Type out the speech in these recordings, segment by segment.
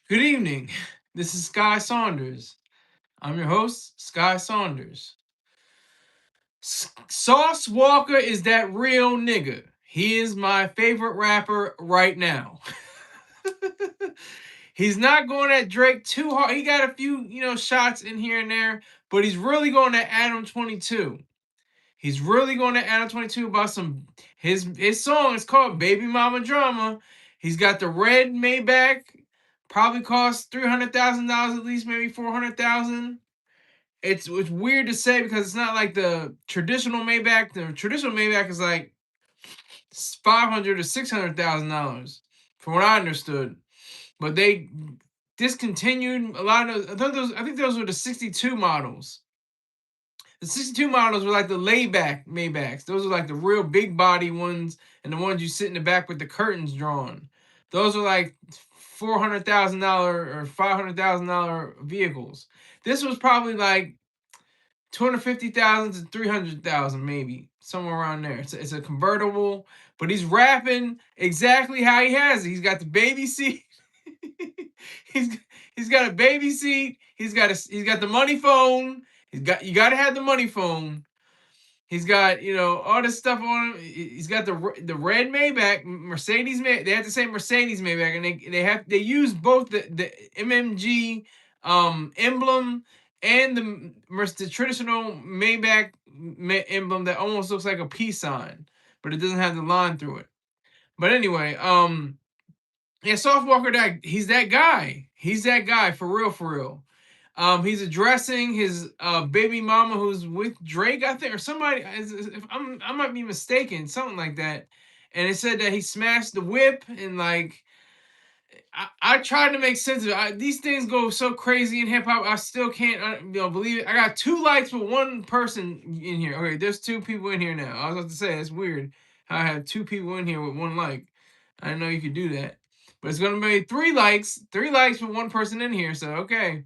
Good evening. This is Sky Saunders. I'm your host, Sky Saunders. Sauce Walker is that real nigga. He is my favorite rapper right now. He's not going at Drake too hard. He got a few, shots in here and there, but he's really going at Adam22. He's really going to Adam22 about some his song is called Baby Mama Drama. He's got the red Maybach, probably cost $300,000 at least, maybe 400,000. It's weird to say because it's not like the traditional Maybach. The traditional Maybach is like 500 to $600,000, from what I understood. But they discontinued a lot of. I think those were the '62 models. The 62 models were like the layback Maybachs. Those are like the real big body ones and the ones you sit in the back with the curtains drawn. Those are like $400,000 or $500,000 vehicles. This was probably like 250,000 to 300,000 maybe, somewhere around there. It's a convertible, but he's rapping exactly how he has it. He's got the baby seat. he's he's got a baby seat. He's got the money phone. You got to have the money phone. He's got all this stuff on him. He's got the red Maybach, Mercedes They have to say Mercedes Maybach, and they use both the MMG emblem and the traditional Maybach emblem that almost looks like a peace sign, but it doesn't have the line through it. But anyway, yeah, Sauce Walker, he's that guy. He's that guy for real, for real. He's addressing his baby mama who's with Drake, I think, or somebody. If I might be mistaken, something like that. And it said that he smashed the whip, and like I tried to make sense of it. These things go so crazy in hip hop. I still can't believe it. I got 2 likes with one person in here. Okay, there's 2 people in here now. I was about to say it's weird how I have 2 people in here with 1 like. I didn't know you could do that, but it's gonna be 3 likes. 3 likes with one person in here. So okay.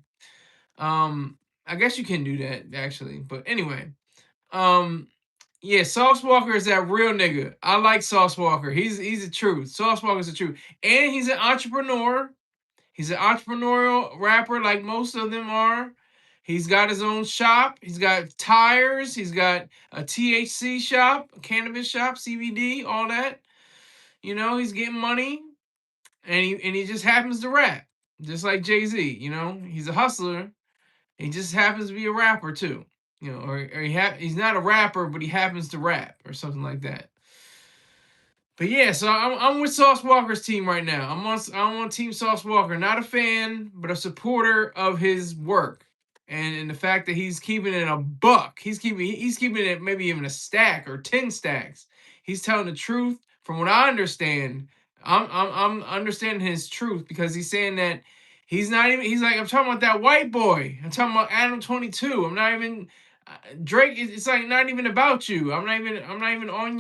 I guess you can do that actually, but anyway, um, yeah, Sauce Walker is that real nigga. I like Sauce Walker. He's the truth. Sauce Walker's the truth, and he's an entrepreneur. He's an entrepreneurial rapper, like most of them are. He's got his own shop. He's got tires. He's got a THC shop, a cannabis shop, CBD, all that. He's getting money, and he just happens to rap, just like Jay-Z. He's a hustler. He just happens to be a rapper too, or he's not a rapper, but he happens to rap or something like that. But yeah, so I'm with Sauce Walker's team right now. I'm on Team Sauce Walker. Not a fan, but a supporter of his work, and the fact that he's keeping it a buck. He's keeping it maybe even a stack or 10 stacks. He's telling the truth. From what I understand, I'm understanding his truth because he's saying that he's not even. He's like, I'm talking about that white boy. I'm talking about Adam22. I'm not even Drake. It's like not even about you. I'm not even on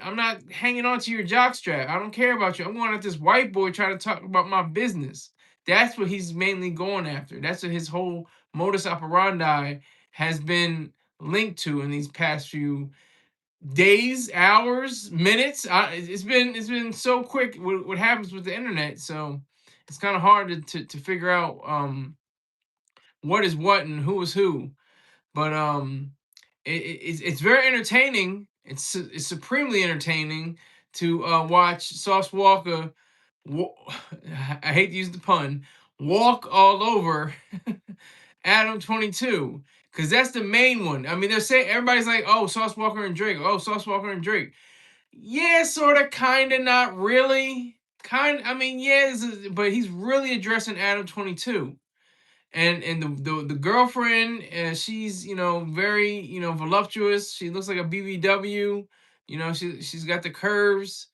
I'm not hanging on to your jockstrap. I don't care about you. I'm going at this white boy trying to talk about my business. That's what he's mainly going after. That's what his whole modus operandi has been linked to in these past few days, hours, minutes. It's been so quick what happens with the internet. So it's kind of hard to figure out what is what and who is who. But it's very entertaining. It's supremely entertaining to watch Sauce Walker. I hate to use the pun. Walk all over Adam22 because that's the main one. I mean, they're saying everybody's like, "Oh, Sauce Walker and Drake." Oh, Sauce Walker and Drake. Yeah, sort of, kind of, not really. I mean, yeah, but he's really addressing Adam22 and the girlfriend, she's very voluptuous. She looks like a BBW. She's got the curves,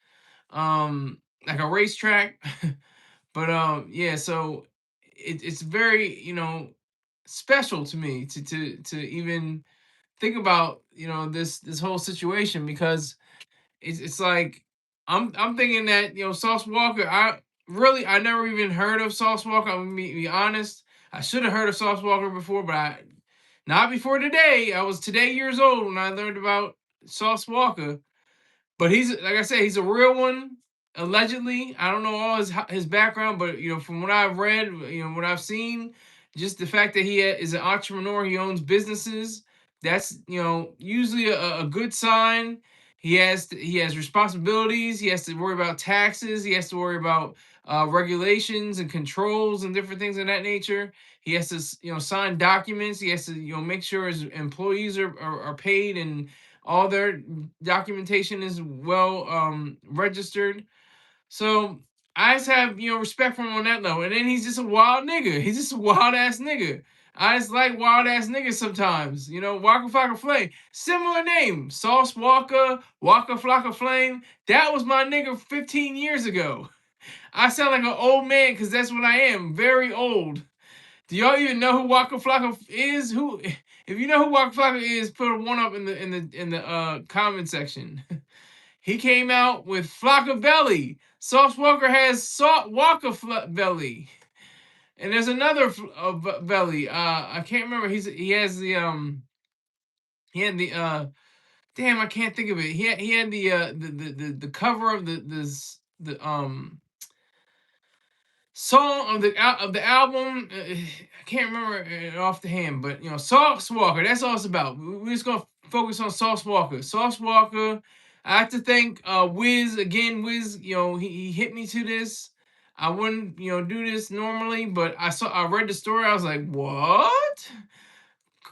like a racetrack. But yeah, so it's very special to me to even think about this whole situation because it's like I'm thinking that Sauce Walker. I never even heard of Sauce Walker. I'm gonna be honest. I should have heard of Sauce Walker before, but not before today. I was today years old when I learned about Sauce Walker. But he's like I said, he's a real one. allegedly. I don't know all his background, but from what I've read, what I've seen, just the fact that he is an entrepreneur, he owns businesses. That's usually a good sign. He has responsibilities. He has to worry about taxes. He has to worry about regulations and controls and different things of that nature. He has to sign documents. He has to make sure his employees are paid and all their documentation is well registered. So I just have respect for him on that level. And then he's just a wild nigga. He's just a wild ass nigga. I just like wild ass niggas sometimes. Waka Flocka Flame. Similar name. Sauce Walka, Waka Flocka Flame. That was my nigga 15 years ago. I sound like an old man because that's what I am. Very old. Do y'all even know who Walka Flocka is? Who if you know who Walka Flocka is, put a one up in the comment section. He came out with Flocka Belly. Sauce Walker has Salt Walker Belly. And there's another belly. I can't remember. He has the he had the damn, I can't think of it. He had the cover of the song of the album. I can't remember it off the hand, but Sauce Walker. That's all it's about. We're just gonna focus on Sauce Walker. Sauce Walker. I have to thank Wiz again. Wiz, he hit me to this. I wouldn't do this normally, but I read the story. I was like, what?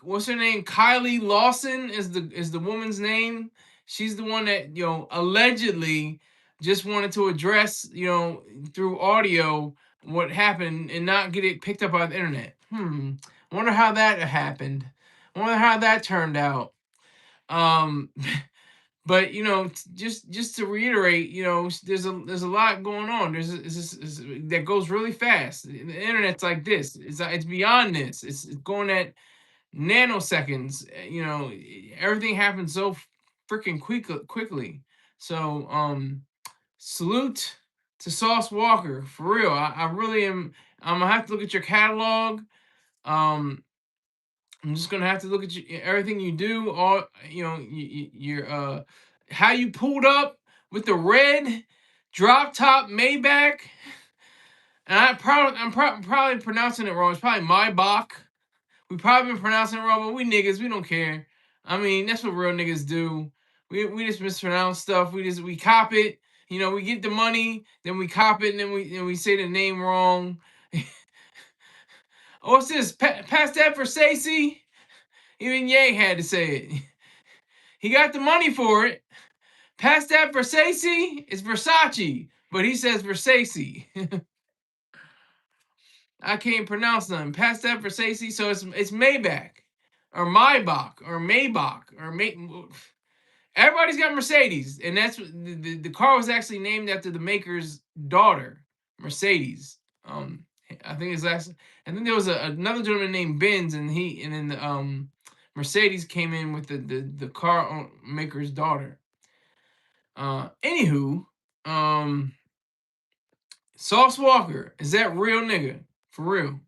What's her name? Kylie Lossen is the woman's name. She's the one that allegedly just wanted to address through audio what happened and not get it picked up by the internet. I wonder how that happened. I wonder how that turned out. Um, but just to reiterate, there's a lot going on. That goes really fast. The internet's like this. It's beyond this. It's going at nanoseconds. Everything happens so freaking quickly. So salute to Sauce Walker, for real. I really am. I'm gonna have to look at your catalog. um I'm just gonna have to look at everything you do, all your how you pulled up with the red drop top Maybach. And I'm probably pronouncing it wrong. It's probably Maybach. We probably been pronouncing it wrong, but we niggas, we don't care. I mean, that's what real niggas do. We just mispronounce stuff. We cop it. We get the money, then we cop it, and then we say the name wrong. Oh, what's this? Pass that for Stacey? Even Ye had to say it. He got the money for it. Pass that for Stacey? It's Versace, but he says Versace. I can't pronounce them. Pass that for Stacey, so it's Maybach or Maybach or Maybach or May. Everybody's got Mercedes, and that's the car was actually named after the maker's daughter, Mercedes. I think it's last. I think there was another gentleman named Benz, and then the Mercedes came in with the car maker's daughter. Anywho, Sauce Walker, is that real nigga for real?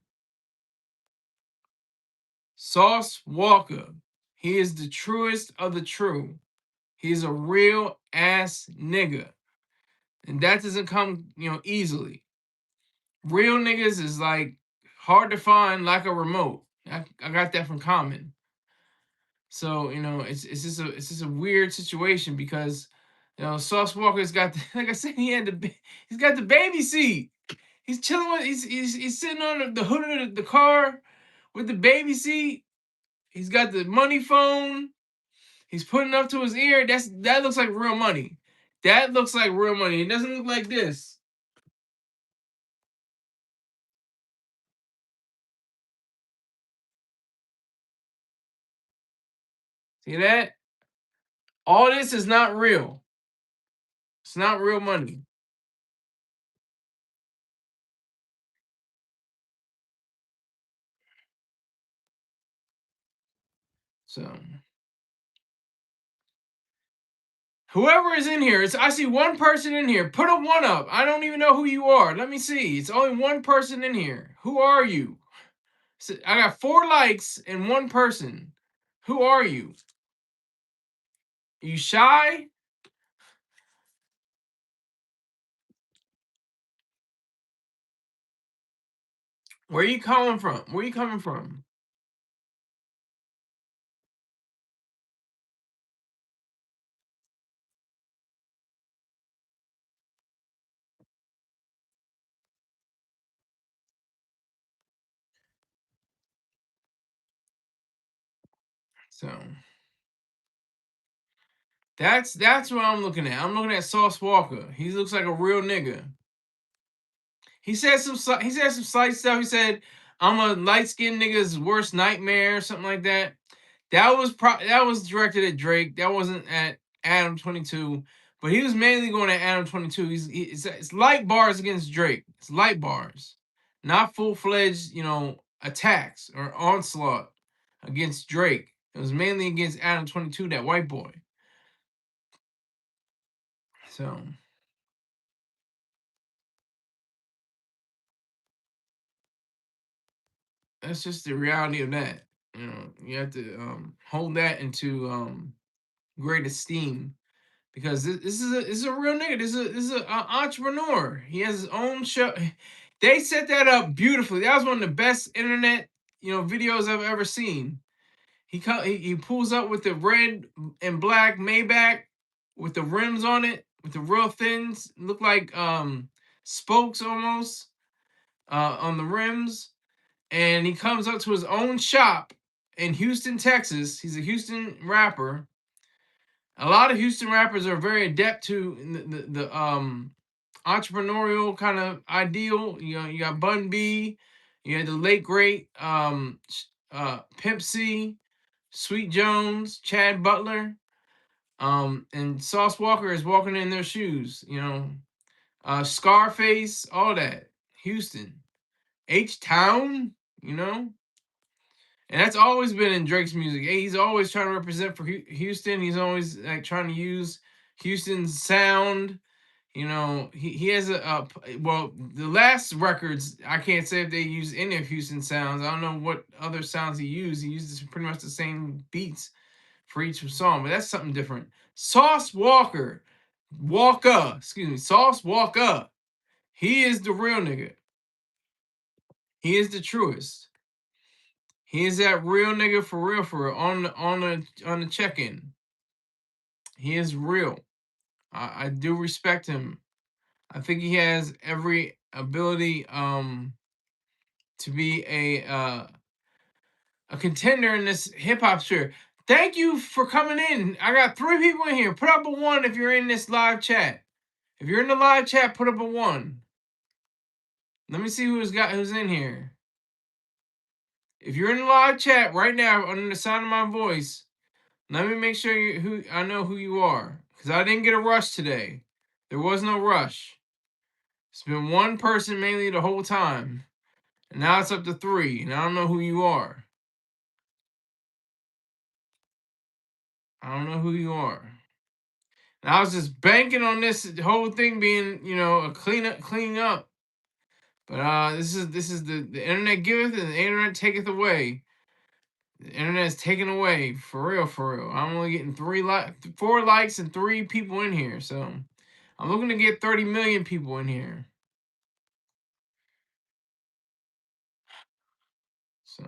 Sauce Walker, he is the truest of the true. He's a real ass nigga. And that doesn't come, easily. Real niggas is like hard to find like a remote. I got that from Common. So, it's just a weird situation because Sauce Walker's got like I said, he's got the baby seat. He's chilling with he's sitting on the hood of the car with the baby seat. He's got the money phone. He's putting up to his ear. That looks like real money. That looks like real money. It doesn't look like this. See that? All this is not real. It's not real money. So whoever is in here, I see one person in here. Put a one up. I don't even know who you are. Let me see. It's only one person in here. Who are you? So I got 4 likes and one person. Who are you? Are you shy? Where you calling from? Where you coming from? So that's what I'm looking at. I'm looking at Sauce Walka. He looks like a real nigga. He said some slight stuff. He said, "I'm a light skinned nigga's worst nightmare," or something like that. That was directed at Drake. That wasn't at Adam22. But he was mainly going at Adam22. It's light bars against Drake. It's light bars, not full fledged, attacks or onslaught against Drake. It was mainly against Adam22, that white boy. So that's just the reality of that. You have to hold that into great esteem because this is a real nigga. This is a entrepreneur. He has his own show. They set that up beautifully. That was one of the best internet videos I've ever seen. He pulls up with the red and black Maybach with the rims on it with the real thins, look like spokes almost on the rims, and he comes up to his own shop in Houston, Texas. He's a Houston rapper. A lot of Houston rappers are very adept to the entrepreneurial kind of ideal. You got Bun B, you had the late great Pimp C, Sweet Jones, Chad Butler, and Sauce Walker is walking in their shoes. Scarface, all that. Houston, H Town, you know. And that's always been in Drake's music. He's always trying to represent for Houston. He's always like trying to use Houston's sound. He has well, the last records, I can't say if they use any of Houston sounds. I don't know what other sounds he used. He uses pretty much the same beats for each song, but that's something different. Sauce Walker, Sauce Walka. He is the real nigga. He is the truest. He is that real nigga for real on the check-in. He is real. I do respect him. I think he has every ability to be a contender in this hip hop sphere. Thank you for coming in. I got 3 people in here. Put up a 1 if you're in this live chat. If you're in the live chat, put up a 1. Let me see who's in here. If you're in the live chat right now under the sound of my voice, let me make sure I know who you are, because I didn't get a rush today. There was no rush. It's been 1 person mainly the whole time, and now it's up to 3, and I don't know who you are. I don't know who you are. And I was just banking on this whole thing being, a cleaning up. But this is the internet giveth and the internet taketh away. The internet is taken away for real, for real. I'm only getting 4 likes and 3 people in here, so I'm looking to get 30 million people in here. So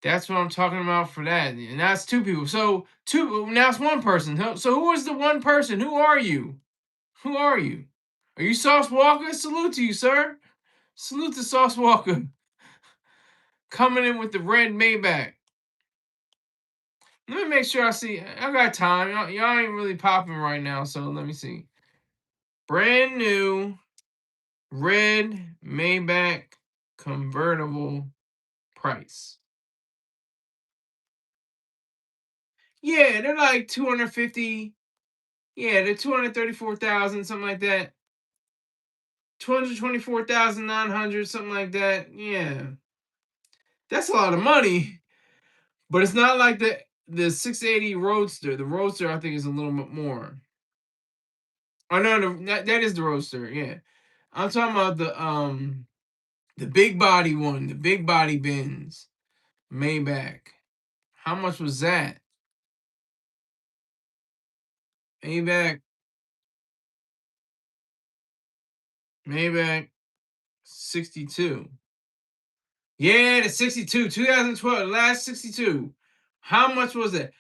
that's what I'm talking about for that. And that's 2 people. So now it's 1 person. So who is the 1 person? Who are you? Who are you? Are you Sauce Walka? Salute to you, sir. Salute to Sauce Walka. Coming in with the red Maybach. Let me make sure I see. I got time. Y'all ain't really popping right now, so let me see. Brand new red Maybach convertible price. Yeah, they're like 250. Yeah, they're 234,000, something like that. 224,900, something like that. Yeah. That's a lot of money. But it's not like the 680 Roadster. The Roadster, I think, is a little bit more. Oh no, that is the Roadster. Yeah, I'm talking about the big body one, the big body Benz Maybach. How much was that? Maybach. Maybach 62. Yeah, the 62, 2012, the last 62. How much was that?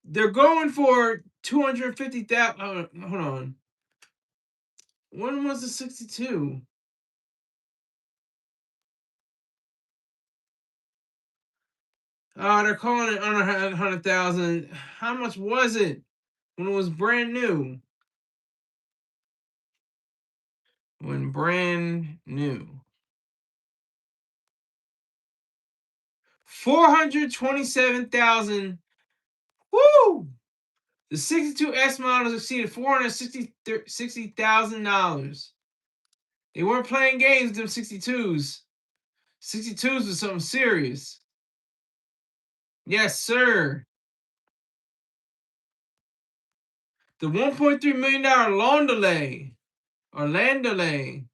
They're going for 250,000. Hold on. When was the 62? Oh, they're calling it under 100,000. How much was it when it was brand new? When brand new. 427,000. Woo! The 62S models exceeded $460,000. They weren't playing games with them 62s. 62s was something serious. Yes, sir. The $1.3 million loan delay or land delay.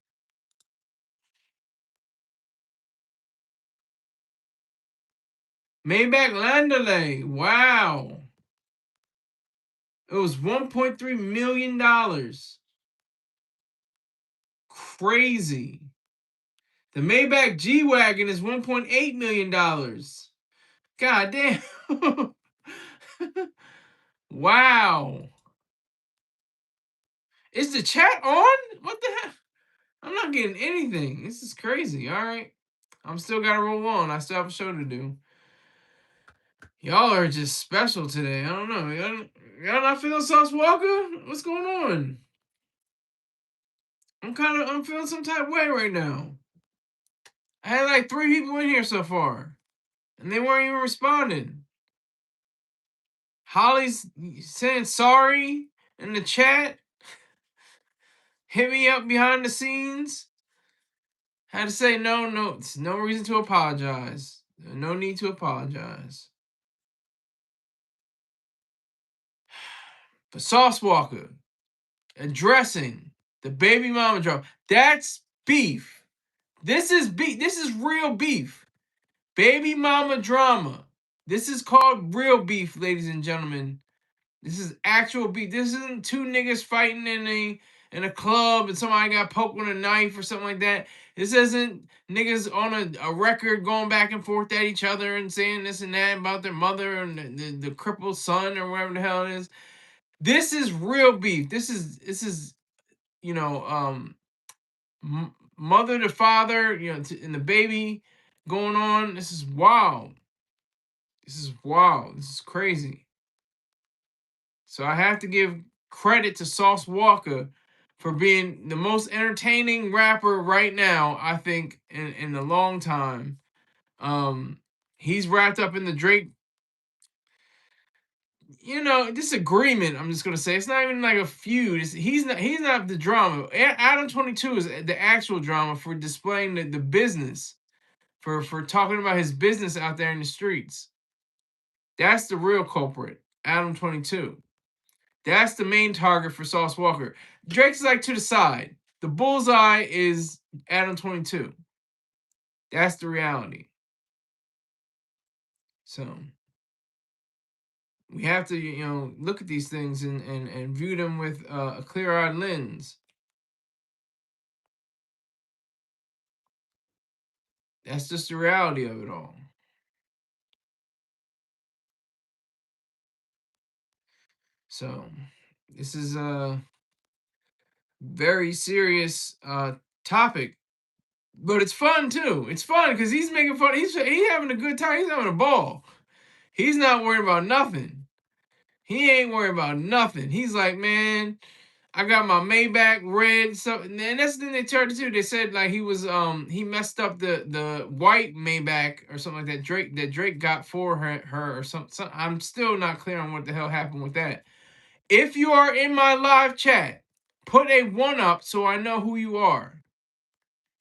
Maybach land delay. Wow. It was $1.3 million. Crazy. The Maybach G-Wagon is $1.8 million. God damn. Wow. Is the chat on? What the heck? I'm not getting anything. This is crazy. All right. I'm still got to roll on. I still have a show to do. Y'all are just special today. I don't know. Y'all not feeling Sauce Walker? What's going on? I'm feeling some type of way right now. I had like 3 people in here so far, and they weren't even responding. Holly's saying sorry in the chat. Hit me up behind the scenes. Had to say no, it's no reason to apologize. No need to apologize. But Sauce Walker addressing the baby mama drama. That's beef. This is beef. This is real beef. Baby mama drama. This is called real beef, ladies and gentlemen. This is actual beef. This isn't 2 niggas fighting in a club and somebody got poked with a knife or something like that. This isn't niggas on a record going back and forth at each other and saying this and that about their mother and the crippled son or whatever the hell it is. This is real beef. This is you know mother to father, and the baby going on. This is wild. This is wild. This is crazy. So I have to give credit to Sauce Walka for being the most entertaining rapper right now, I think, in a long time. He's wrapped up in the Drake, disagreement. I'm just gonna say it's not even like a feud. He's not the drama. Adam22 is the actual drama for displaying the business, for talking about his business out there in the streets. That's the real culprit, Adam22. That's the main target for Sauce Walker. Drake's like to the side. The bullseye is Adam22. That's the reality. So we have to, look at these things and view them with a clear-eyed lens. That's just the reality of it all. So this is a very serious topic, but it's fun too. It's fun because he's making fun. He's having a good time. He's having a ball. He's not worried about nothing. He ain't worried about nothing. He's like, man, I got my Maybach red. So, and that's the thing they turned to. They said like he messed up the white Maybach or something like that. Drake got for her or something. I'm still not clear on what the hell happened with that. If you are in my live chat, put a 1 up so I know who you are.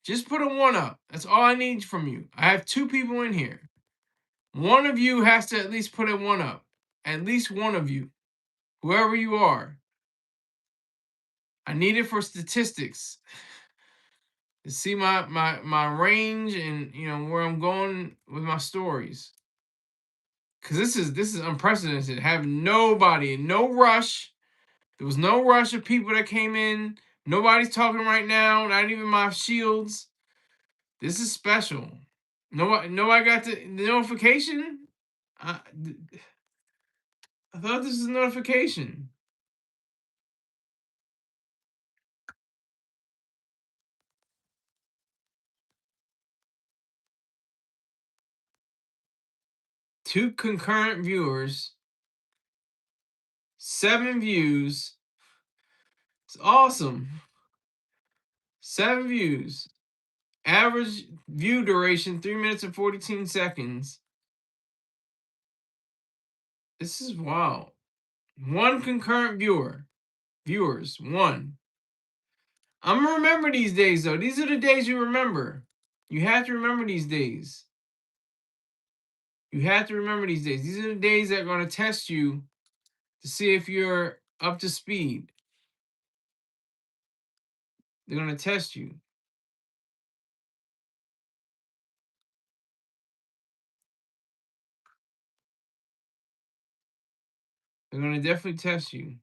Just put a 1 up. That's all I need from you. I have 2 people in here. One of you has to at least put a 1 up. At least one of you. Whoever you are. I need it for statistics. To see my range and where I'm going with my stories. Cause this is unprecedented. Have nobody, no rush. There was no rush of people that came in Nobody's talking right now, not even my shields. This is special. Nobody got the notification. I, I thought this was a notification. Two concurrent viewers, 7 views. It's awesome. 7 views. Average view duration 3 minutes and 14 seconds. This is wow. One concurrent viewers, one. I'm gonna remember these days though. These are the days you remember. You have to remember these days. You have to remember these days. These are the days that are gonna test you to see if you're up to speed. They're gonna test you. They're gonna definitely test you.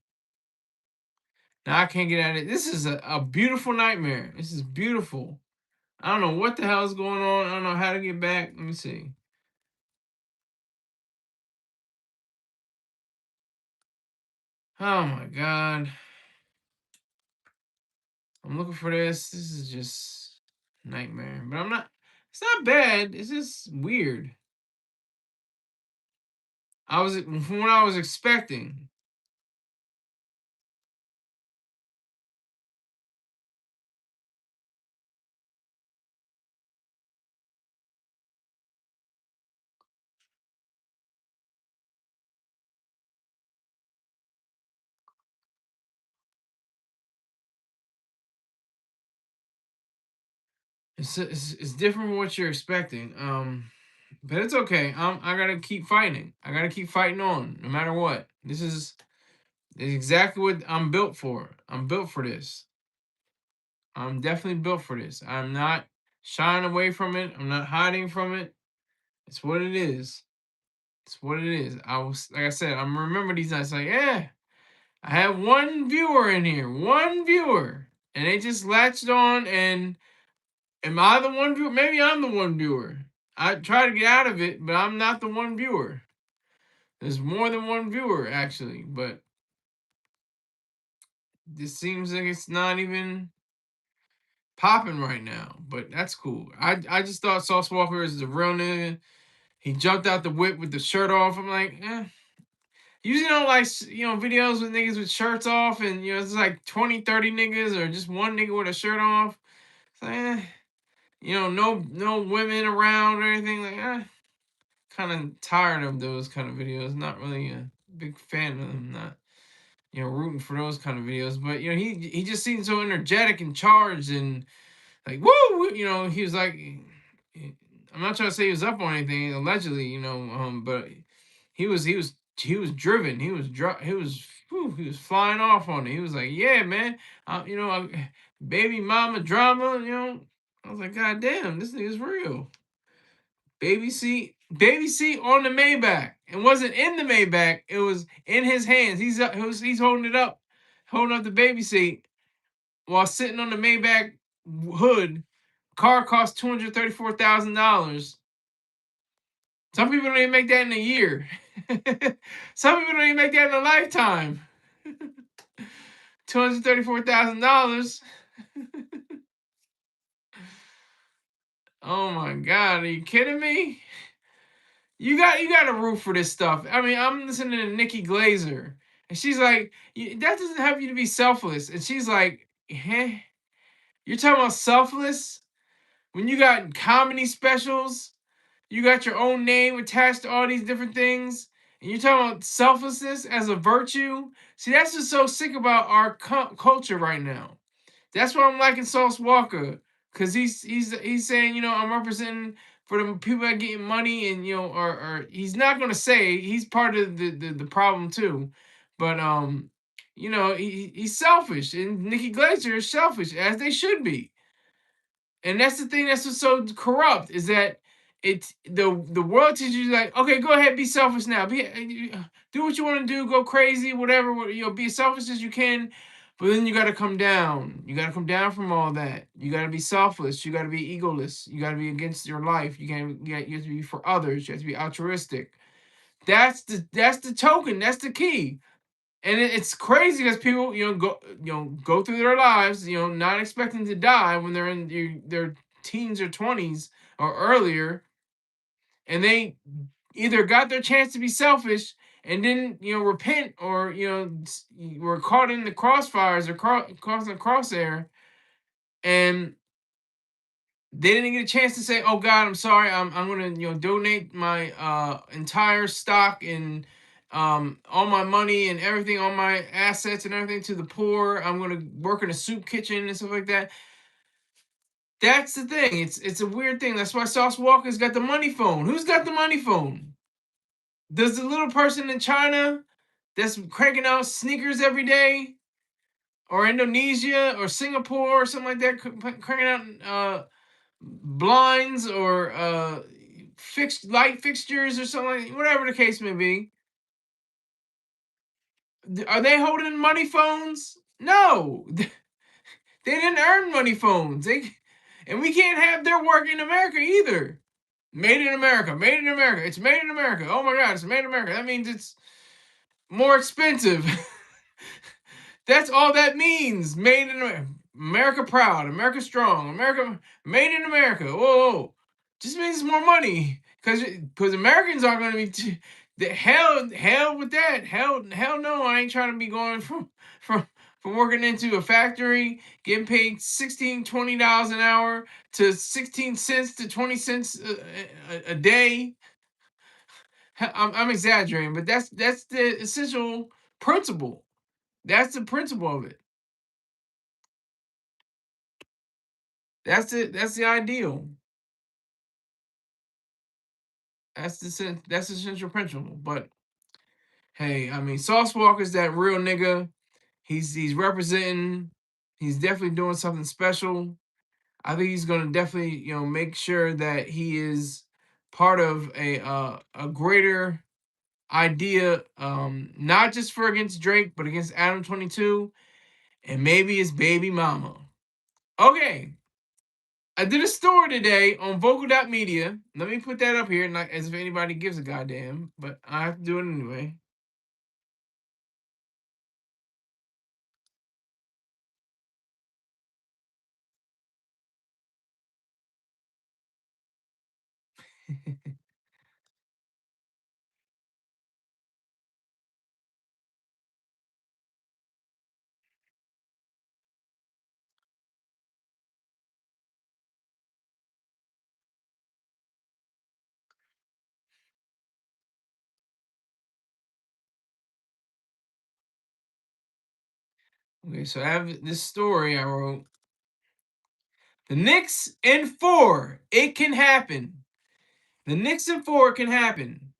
Now I can't get at it. This is a beautiful nightmare. This is beautiful. I don't know what the hell is going on. I don't know how to get back. Let me see. Oh my god. I'm looking for this. This is just nightmare. But I'm not. It's not bad. It's just weird. I was from what I was expecting. It's different from what you're expecting. But it's okay. I gotta keep fighting. I gotta keep fighting on, no matter what. This is exactly what I'm built for. I'm built for this. I'm definitely built for this. I'm not shying away from it. I'm not hiding from it. It's what it is. It's what it is. I was like I said, I'm remember these nights like, yeah, I have one viewer in here, one viewer. And they just latched on and am I the one viewer? Maybe I'm the one viewer. I try to get out of it, but I'm not the one viewer. There's more than one viewer actually, but this seems like it's not even popping right now. But that's cool. I just thought Sauce Walker is the real nigga. He jumped out the whip with the shirt off. I'm like, eh. Usually don't like videos with niggas with shirts off and it's like 20, 30 niggas or just one nigga with a shirt off. It's like, no women around or anything like that. Kind of tired of those kind of videos. Not really a big fan of them. Not rooting for those kind of videos. But he just seemed so energetic and charged and like woo. He was like, I'm not trying to say he was up on anything allegedly. But he was driven. He was flying off on it. He was like, yeah, man. Baby mama drama. I was like, God damn, this nigga's real. Baby seat on the Maybach. It wasn't in the Maybach. It was in his hands. He's holding up the baby seat while sitting on the Maybach hood. Car cost $234,000. Some people don't even make that in a year. Some people don't even make that in a lifetime. $234,000. Oh my god, are you kidding me? You got to root for this stuff. I mean, I'm listening to Nikki Glazer, and she's like, that doesn't have you to be selfless. And she's like, eh? You're talking about selfless when you got comedy specials, you got your own name attached to all these different things, and you're talking about selflessness as a virtue. See, that's just so sick about our culture right now. That's why I'm liking Sauce Walker, cause he's saying, I'm representing for the people that getting money, and or he's not gonna say he's part of the problem too, but he's selfish, and Nikki Glazer is selfish as they should be, and that's the thing that's so corrupt is that it's the world teaches you like, okay, go ahead, be selfish now, do what you want to do, go crazy, whatever, be as selfish as you can. But then you got to come down. You got to come down from all that. You got to be selfless. You got to be egoless. You got to be against your life. You have to be for others. You have to be altruistic. That's the token. That's the key. And it's crazy because people go through their lives not expecting to die when they're in their teens or 20s or earlier, and they either got their chance to be selfish and didn't repent, or were caught in the crossfires or caught in the crosshair, and they didn't get a chance to say, "Oh God, I'm sorry. I'm gonna donate my entire stock and all my money and everything, all my assets and everything to the poor. I'm gonna work in a soup kitchen and stuff like that." That's the thing. It's a weird thing. That's why Sauce Walker's got the money phone. Who's got the money phone? Does the little person in China that's cranking out sneakers every day, or Indonesia or Singapore or something like that, cranking out blinds or fixed light fixtures or something, whatever the case may be, are they holding money phones? No, they didn't earn money phones. And we can't have their work in America either. Made in America, made in America. It's made in America. Oh my God, it's made in America. That means it's more expensive. That's all that means. Made in America. America proud. America strong. America made in America. Whoa. Just means more money. Because Americans aren't going to be the hell with that. Hell no. I ain't trying to be going from from working into a factory, getting paid $16-20 an hour to 16 cents to 20 cents a day. I'm exaggerating, but that's the essential principle. That's the principle of it. That's it. That's the ideal. That's the essential principle. But hey, I mean, Sauce Walker's that real nigga. He's representing. He's definitely doing something special. I think he's gonna definitely make sure that he is part of a greater idea, not just for against Drake, but against Adam22 and maybe his baby mama. Okay, I did a story today on vocal.media. Let me put that up here, not as if anybody gives a goddamn, but I have to do it anyway. Okay, so I have this story I wrote. The Knicks in 4. It can happen. The Knicks in 4 can happen.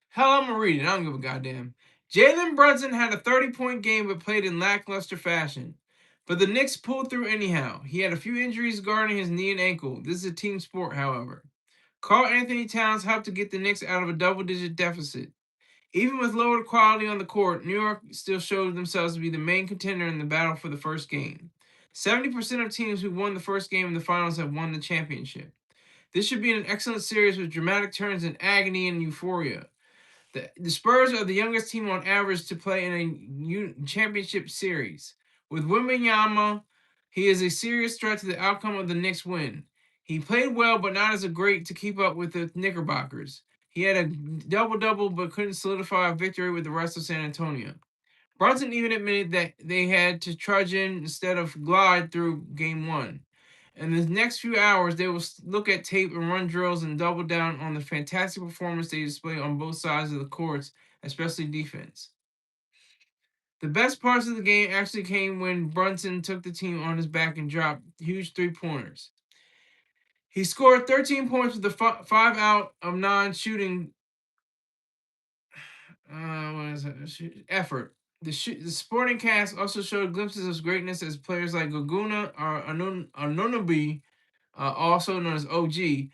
Hell, I'm gonna read it. I don't give a goddamn. Jalen Brunson had a 30-point game but played in lackluster fashion. But the Knicks pulled through anyhow. He had a few injuries guarding his knee and ankle. This is a team sport, however. Karl Anthony Towns helped to get the Knicks out of a double-digit deficit. Even with lower quality on the court, New York still showed themselves to be the main contender in the battle for the first game. 70% of teams who won the first game in the finals have won the championship. This should be an excellent series with dramatic turns in agony and euphoria. The Spurs are the youngest team on average to play in a championship series. With Wembanyama, he is a serious threat to the outcome of the Knicks' win. He played well, but not as a great to keep up with the Knickerbockers. He had a double-double, but couldn't solidify a victory with the rest of San Antonio. Brunson even admitted that they had to trudge in instead of glide through Game 1. In the next few hours, they will look at tape and run drills and double down on the fantastic performance they display on both sides of the courts, especially defense. The best parts of the game actually came when Brunson took the team on his back and dropped huge three-pointers. He scored 13 points with the 5 out of 9 shooting effort. The sporting cast also showed glimpses of greatness as players like Gaguna or Anunoby, also known as OG,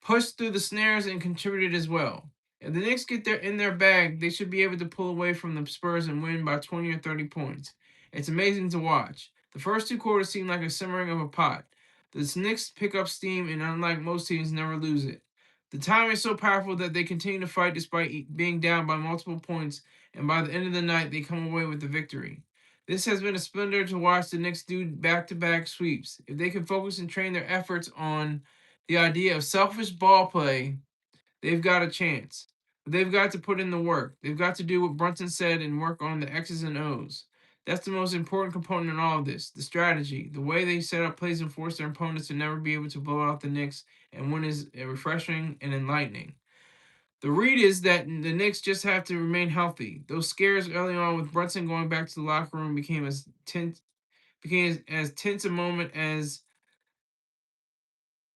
pushed through the snares and contributed as well. If the Knicks get in their bag, they should be able to pull away from the Spurs and win by 20 or 30 points. It's amazing to watch. The first two quarters seem like a simmering of a pot. The Knicks pick up steam and, unlike most teams, never lose it. The timing is so powerful that they continue to fight despite being down by multiple points, and by the end of the night, they come away with the victory. This has been a splendor to watch the Knicks do back-to-back sweeps. If they can focus and train their efforts on the idea of selfish ball play, they've got a chance. But they've got to put in the work. They've got to do what Brunson said and work on the X's and O's. That's the most important component in all of this, the strategy. The way they set up plays and force their opponents to never be able to blow out the Knicks and win is refreshing and enlightening. The read is that the Knicks just have to remain healthy. Those scares early on with Brunson going back to the locker room became as tense a moment as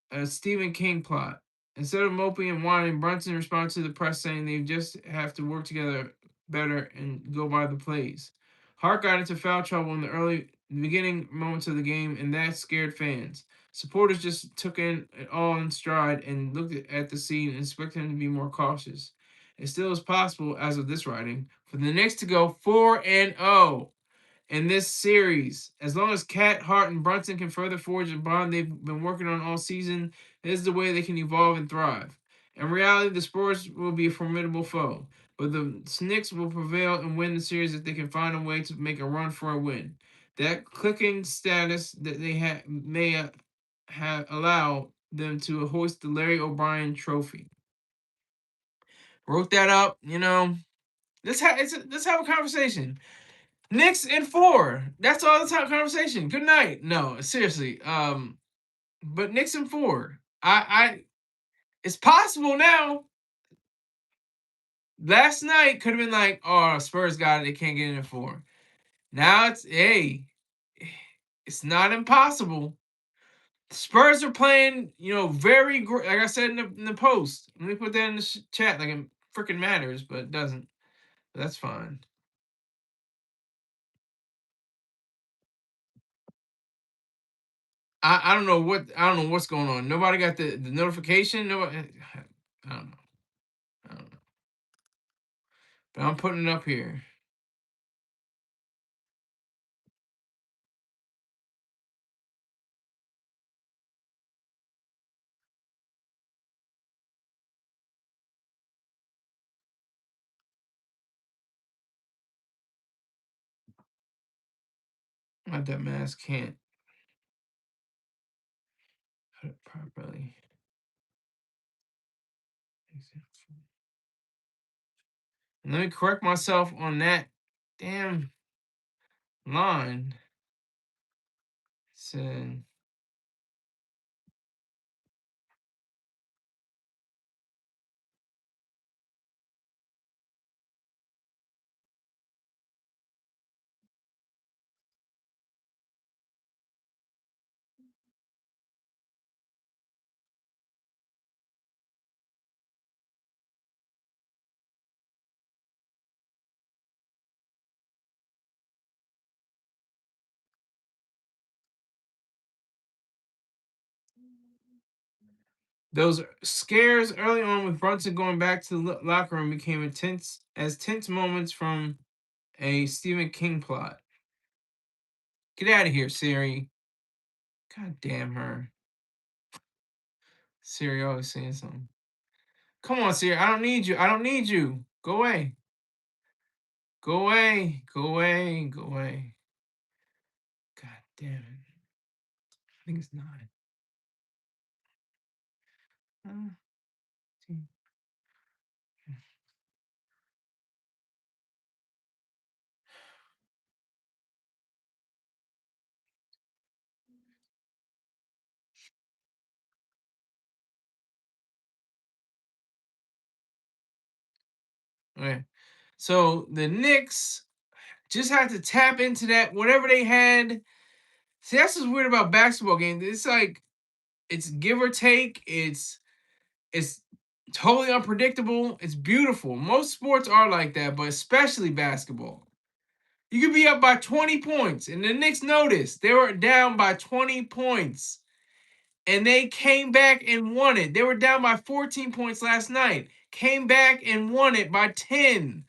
a Stephen King plot. Instead of moping and whining, Brunson responded to the press saying they just have to work together better and go by the plays. Hart got into foul trouble in the beginning moments of the game, and that scared fans. Supporters just took it all in stride and looked at the scene and expected him to be more cautious. It still is possible, as of this writing, for the Knicks to go 4-0 in this series. As long as Cat, Hart, and Brunson can further forge a bond they've been working on all season, this is the way they can evolve and thrive. In reality, the Spurs will be a formidable foe, but the Knicks will prevail and win the series if they can find a way to make a run for a win. That clicking status that they may have allow them to hoist the Larry O'Brien Trophy. Wrote that up, let's have a conversation. Knicks in 4. That's all the time conversation. Good night. No, seriously. But Knicks in 4. I it's possible now. Last night could have been like, oh, Spurs got it. They can't get in at 4. Now it's not impossible. Spurs are playing, very great. Like I said in the post. Let me put that in the chat. Like it freaking matters, but it doesn't. But that's fine. I don't know what's going on. Nobody got the notification. Nobody. I don't know. I don't know. But I'm putting it up here. My dumb ass can't put it properly. And let me correct myself on that damn line. It said those scares early on with Brunson going back to the locker room became tense moments from a Stephen King plot. Get out of here, Siri. God damn her. Siri always saying something. Come on, Siri. I don't need you. I don't need you. Go away. Go away. Go away. Go away. God damn it. I think it's 9. Okay. So the Knicks just had to tap into that whatever they had. See, that's what's weird about basketball games. It's like it's give or take. It's totally unpredictable. It's beautiful. Most sports are like that, but especially basketball. You could be up by 20 points, and the Knicks noticed they were down by 20 points, and they came back and won it. They were down by 14 points last night, came back and won it by 10.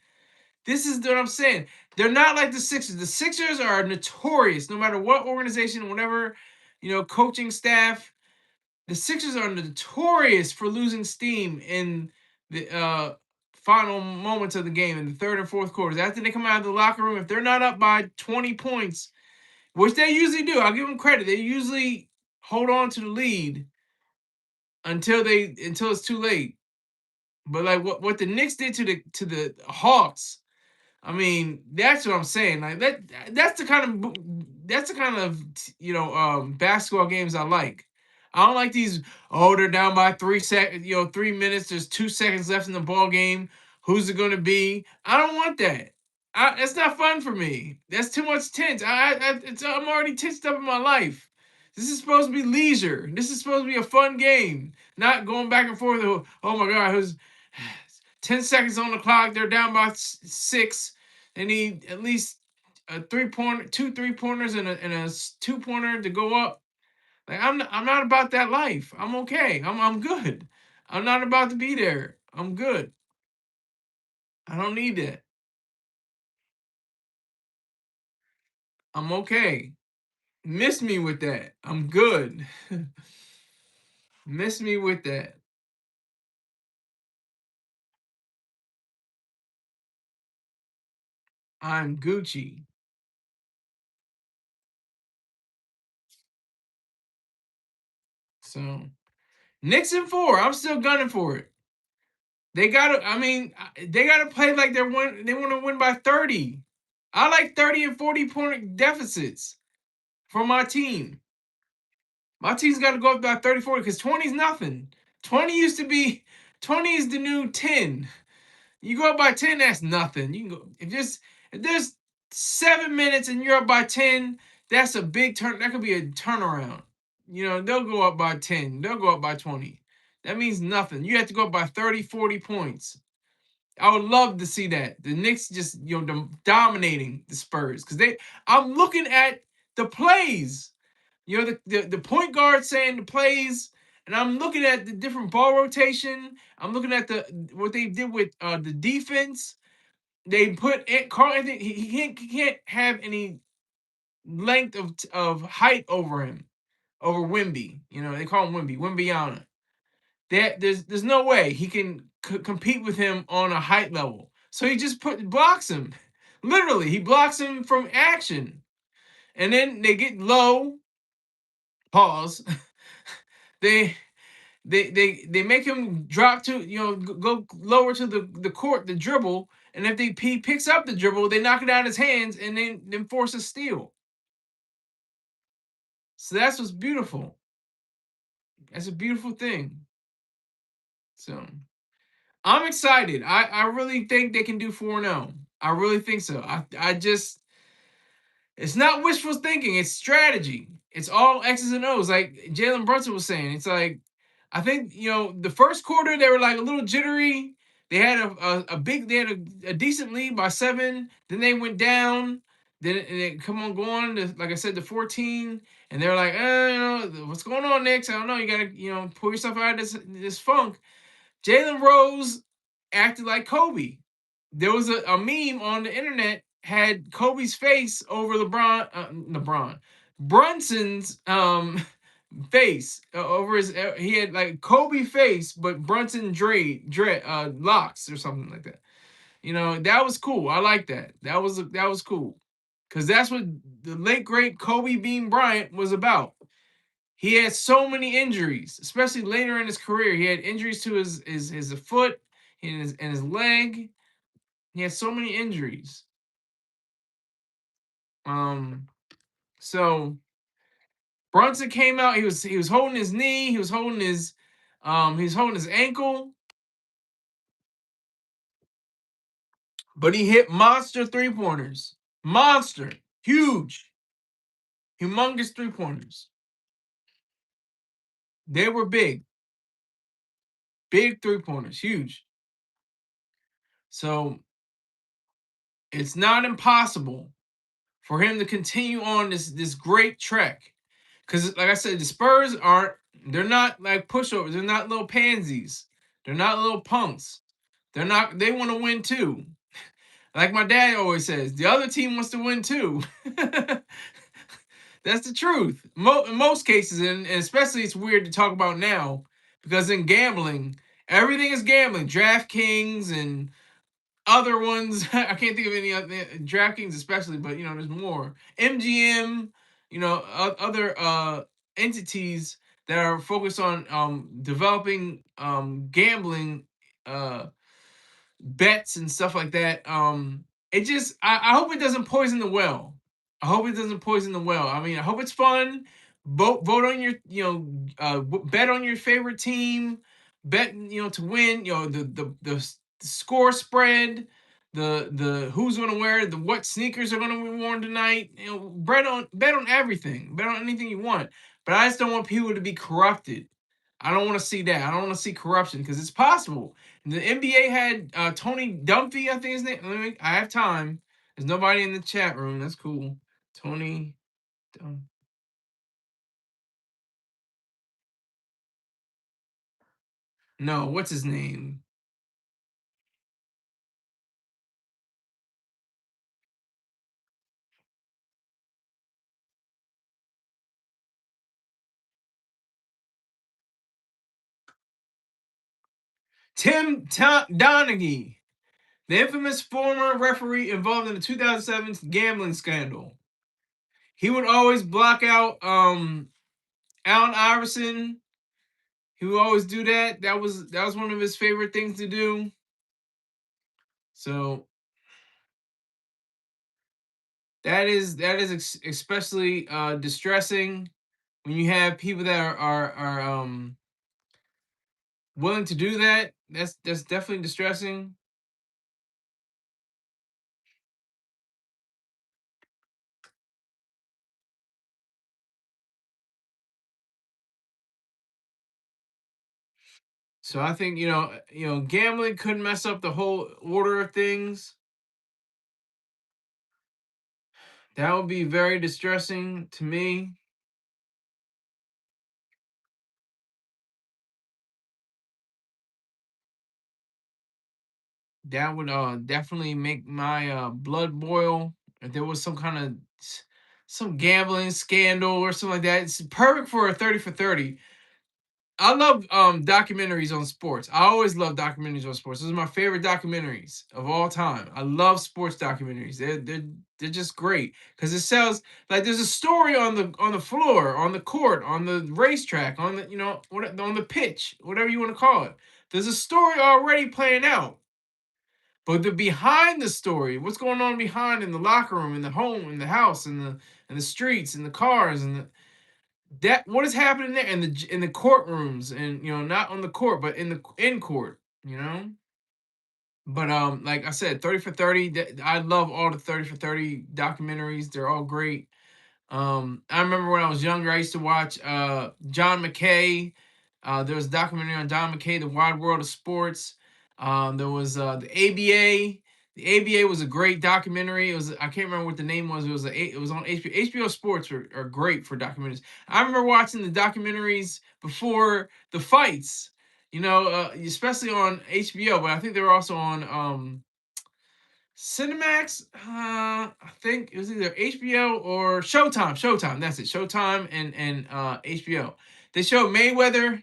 This is what I'm saying. They're not like the Sixers. The Sixers are notorious, no matter what organization, whatever, coaching staff. The Sixers are notorious for losing steam in the final moments of the game, in the third and fourth quarters. After they come out of the locker room, if they're not up by 20 points, which they usually do, I'll give them credit. They usually hold on to the lead until it's too late. But like what the Knicks did to the Hawks, I mean, that's what I'm saying. Like that's the kind of basketball games I like. I don't like these. Oh, they're down by 3 seconds. 3 minutes. There's 2 seconds left in the ball game. Who's it going to be? I don't want that. That's not fun for me. That's too much tense. I'm already tensed up in my life. This is supposed to be leisure. This is supposed to be a fun game, not going back and forth. Oh my God, who's 10 seconds on the clock. They're down by 6. They need at least a 3-pointer, 2 3-pointers, and a 2-pointer to go up. Like I'm not about that life. I'm okay. I'm good. I'm not about to be there. I'm good. I don't need that. I'm okay. Miss me with that. I'm good. Miss me with that. I'm Gucci. So Knicks in 4. I'm still gunning for it. They gotta. I mean, they gotta play like they want to win by 30. I like 30 and 40-point deficits for my team. My team's got to go up by 30, 40 because 20 is nothing. 20 used to be 20 is the new 10. You go up by 10, that's nothing. You can go if there's 7 minutes and you're up by 10, that's a big turn. That could be a turnaround. They'll go up by 10. They'll go up by 20. That means nothing. You have to go up by 30, 40 points. I would love to see that. The Knicks just dominating the Spurs because I'm looking at the plays. The point guard saying the plays, and I'm looking at the different ball rotation. I'm looking at what they did with the defense. They put Carl Anthony. He can't have any length of height over him, over Wimby. They call him Wimbyana. There's no way he can compete with him on a height level. So he just blocks him. Literally, he blocks him from action. And then they get low. Pause. they they make him drop to go lower to the court, the dribble, and if he picks up the dribble, they knock it out of his hands and then force a steal. So that's what's beautiful. That's a beautiful thing. So I'm excited. I really think they can do 4-0. I really think so. I just it's not wishful thinking. It's strategy. It's all X's and O's. Like Jalen Brunson was saying, it's like I think the first quarter they were like a little jittery. They had they had a decent lead by 7. Then they went down. Then they come on going to, like I said, to 14, and they're like, what's going on next? I don't know. You gotta pull yourself out of this funk. Jalen Rose acted like Kobe. There was a meme on the internet had Kobe's face over Brunson's face over his. He had like Kobe face, but Brunson dread locks or something like that. That was cool. I like that. That was cool, because that's what the late great Kobe Bean Bryant was about. He had so many injuries, especially later in his career. He had injuries to his foot and his leg. He had so many injuries. So Brunson came out. He was holding his knee. He was holding his ankle. But he hit monster 3-pointers. Monster, huge, humongous 3-pointers. They were big 3-pointers, huge. So it's not impossible for him to continue on this great trek. Because, like I said, the Spurs they're not like pushovers. They're not little pansies. They're not little punks. They want to win too. Like my dad always says, the other team wants to win too. That's the truth. In most cases, and especially it's weird to talk about now because in gambling, everything is gambling. DraftKings and other ones. I can't think of any other DraftKings, especially, but there's more. MGM, other entities that are focused on developing gambling uh, bets and stuff like that. It just I hope it doesn't poison the well. I hope it doesn't poison the well. I mean, I hope it's fun. Vote on your bet on your favorite team. Bet to win. The score spread. The who's going to wear the what sneakers are going to be worn tonight. Bet on everything. Bet on anything you want. But I just don't want people to be corrupted. I don't want to see that. I don't want to see corruption because it's possible. The NBA had Tony Dunphy, I think his name. I have time. There's nobody in the chat room. That's cool. Tony. No, what's his name? Tim Donaghy, the infamous former referee involved in the 2007 gambling scandal. He would always block out Allen Iverson. He would always do that. That was one of his favorite things to do. So that is especially distressing when you have people that are willing to do that. That's definitely distressing. So I think gambling could mess up the whole order of things. That would be very distressing to me. That would definitely make my blood boil if there was some gambling scandal or something like that. It's perfect for a 30 for 30. I love documentaries on sports. I always love documentaries on sports. Those are my favorite documentaries of all time. I love sports documentaries. They're just great because it sells like there's a story on the floor, on the court, on the racetrack, on the on the pitch, whatever you want to call it. There's a story already playing out. But the behind the story, what's going on behind in the locker room, in the home, in the house, in the streets, in the cars, and that what is happening there in the courtrooms, and not on the court but in court. But like I said, 30 for 30, I love all the 30 for 30 documentaries. They're all great. I remember when I was younger, I used to watch John McKay. There was a documentary on John McKay, The Wide World of Sports. There was the ABA. The ABA was a great documentary. It was I can't remember what the name was. It was on HBO. HBO Sports are great for documentaries. I remember watching the documentaries before the fights. Especially on HBO, but I think they were also on Cinemax, I think it was either HBO or Showtime. Showtime, that's it. Showtime and HBO. They showed Mayweather.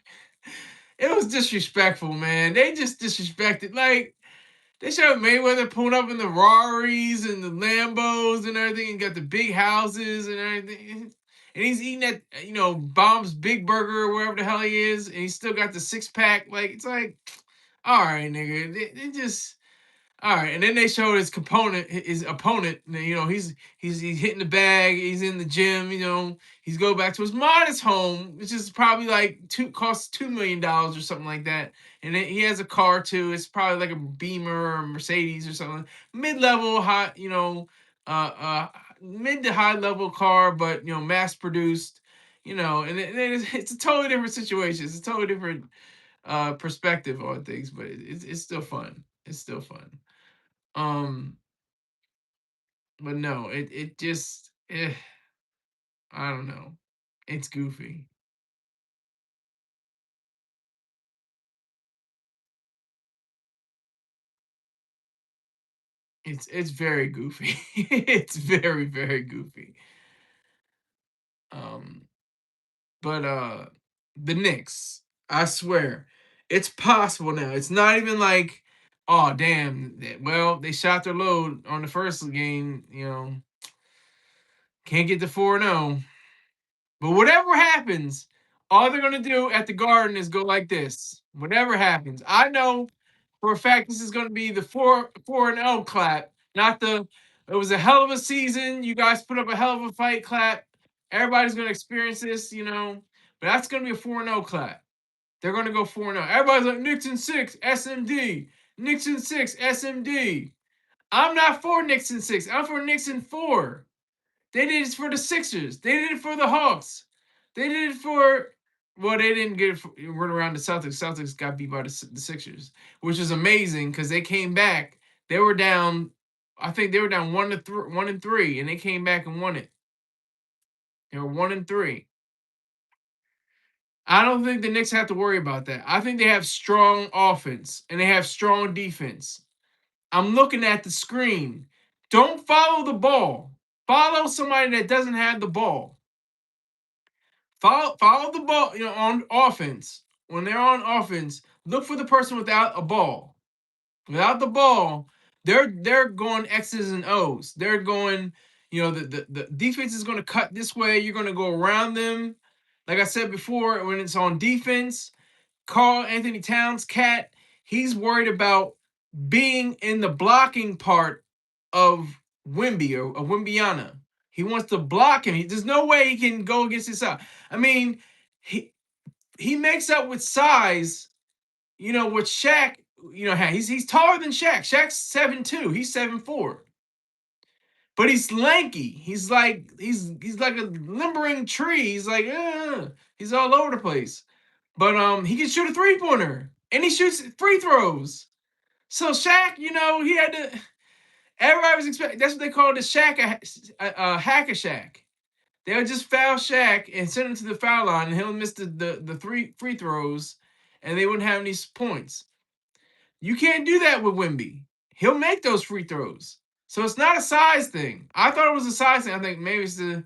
It was disrespectful, man. They just disrespected. Like they showed Mayweather pulling up in the Raris and the Lambos and everything, and got the big houses and everything. And he's eating at Bomb's Big Burger or wherever the hell he is, and he's still got the 6 pack. Like it's like, all right, nigga. They just all right, and then they showed his opponent. He's hitting the bag. He's in the gym. He's go back to his modest home, which is probably like costs $2 million or something like that. And then he has a car too. It's probably like a Beamer or a Mercedes or something, mid-level, high, mid to high level car, but mass produced. And it's a totally different situation. It's a totally different perspective on things, but it's still fun. It's still fun. Um, but no, it just I don't know. It's goofy. It's very goofy. It's very, very goofy. Um, but the Knicks, I swear, it's possible now. It's not even like, oh damn, well, they shot their load on the first game, can't get to 4-0. But whatever happens, all they're gonna do at the Garden is go like this. Whatever happens, I know for a fact this is gonna be the 4-0 clap, not the. It was a hell of a season. You guys put up a hell of a fight clap. Everybody's gonna experience this, but that's gonna be a 4-0 clap. They're gonna go 4-0. Everybody's like Nixon 6 SMD, Nixon 6 SMD. I'm not for Nixon 6. I'm for Nixon 4. They did it for the Sixers. They did it for the Hawks. They did it for. Well, they didn't get it run around the Celtics. Celtics got beat by the Sixers, which is amazing because they came back. They were down. I think they were down 1-3, and they came back and won it. They were 1-3. I don't think the Knicks have to worry about that. I think they have strong offense and they have strong defense. I'm looking at the screen. Don't follow the ball. Follow somebody that doesn't have the ball. Follow the ball, on offense. When they're on offense, look for the person without a ball. Without the ball, they're going X's and O's. They're going, the defense is going to cut this way. You're going to go around them. Like I said before, when it's on defense, Carl Anthony Towns, Cat, he's worried about being in the blocking part of Wimby or Wimbiana. He wants to block him. There's no way he can go against his side. I mean, he makes up with size, with Shaq. He's taller than Shaq. Shaq's 7'2". He's 7'4". But he's lanky. He's like a limbering tree. He's like, he's all over the place. But he can shoot a 3-pointer. And he shoots free throws. So Shaq, he had to. Everybody was expecting. That's what they called the Shaq, hack a Shaq. They would just foul Shaq and send him to the foul line, and he'll miss the three free throws, and they wouldn't have any points. You can't do that with Wimby. He'll make those free throws. So it's not a size thing. I thought it was a size thing. I think maybe it's the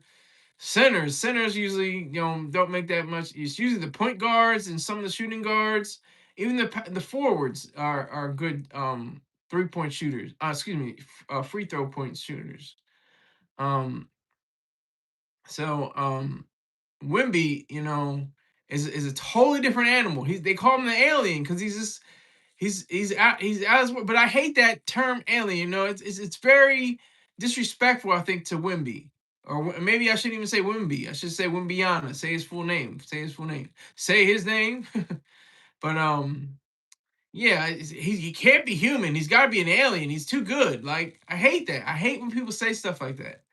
centers. Centers usually, don't make that much. It's usually the point guards and some of the shooting guards. Even the forwards are good 3-point shooters. Free throw point shooters. So Wimby, is a totally different animal. They call him the alien because he's out his. But I hate that term alien. It's very disrespectful, I think, to Wimby. Or maybe I shouldn't even say Wimby. I should say Wimbiana. Say his full name. Say his full name. Say his name. But yeah, he can't be human. He's got to be an alien. He's too good. Like, I hate that. I hate when people say stuff like that.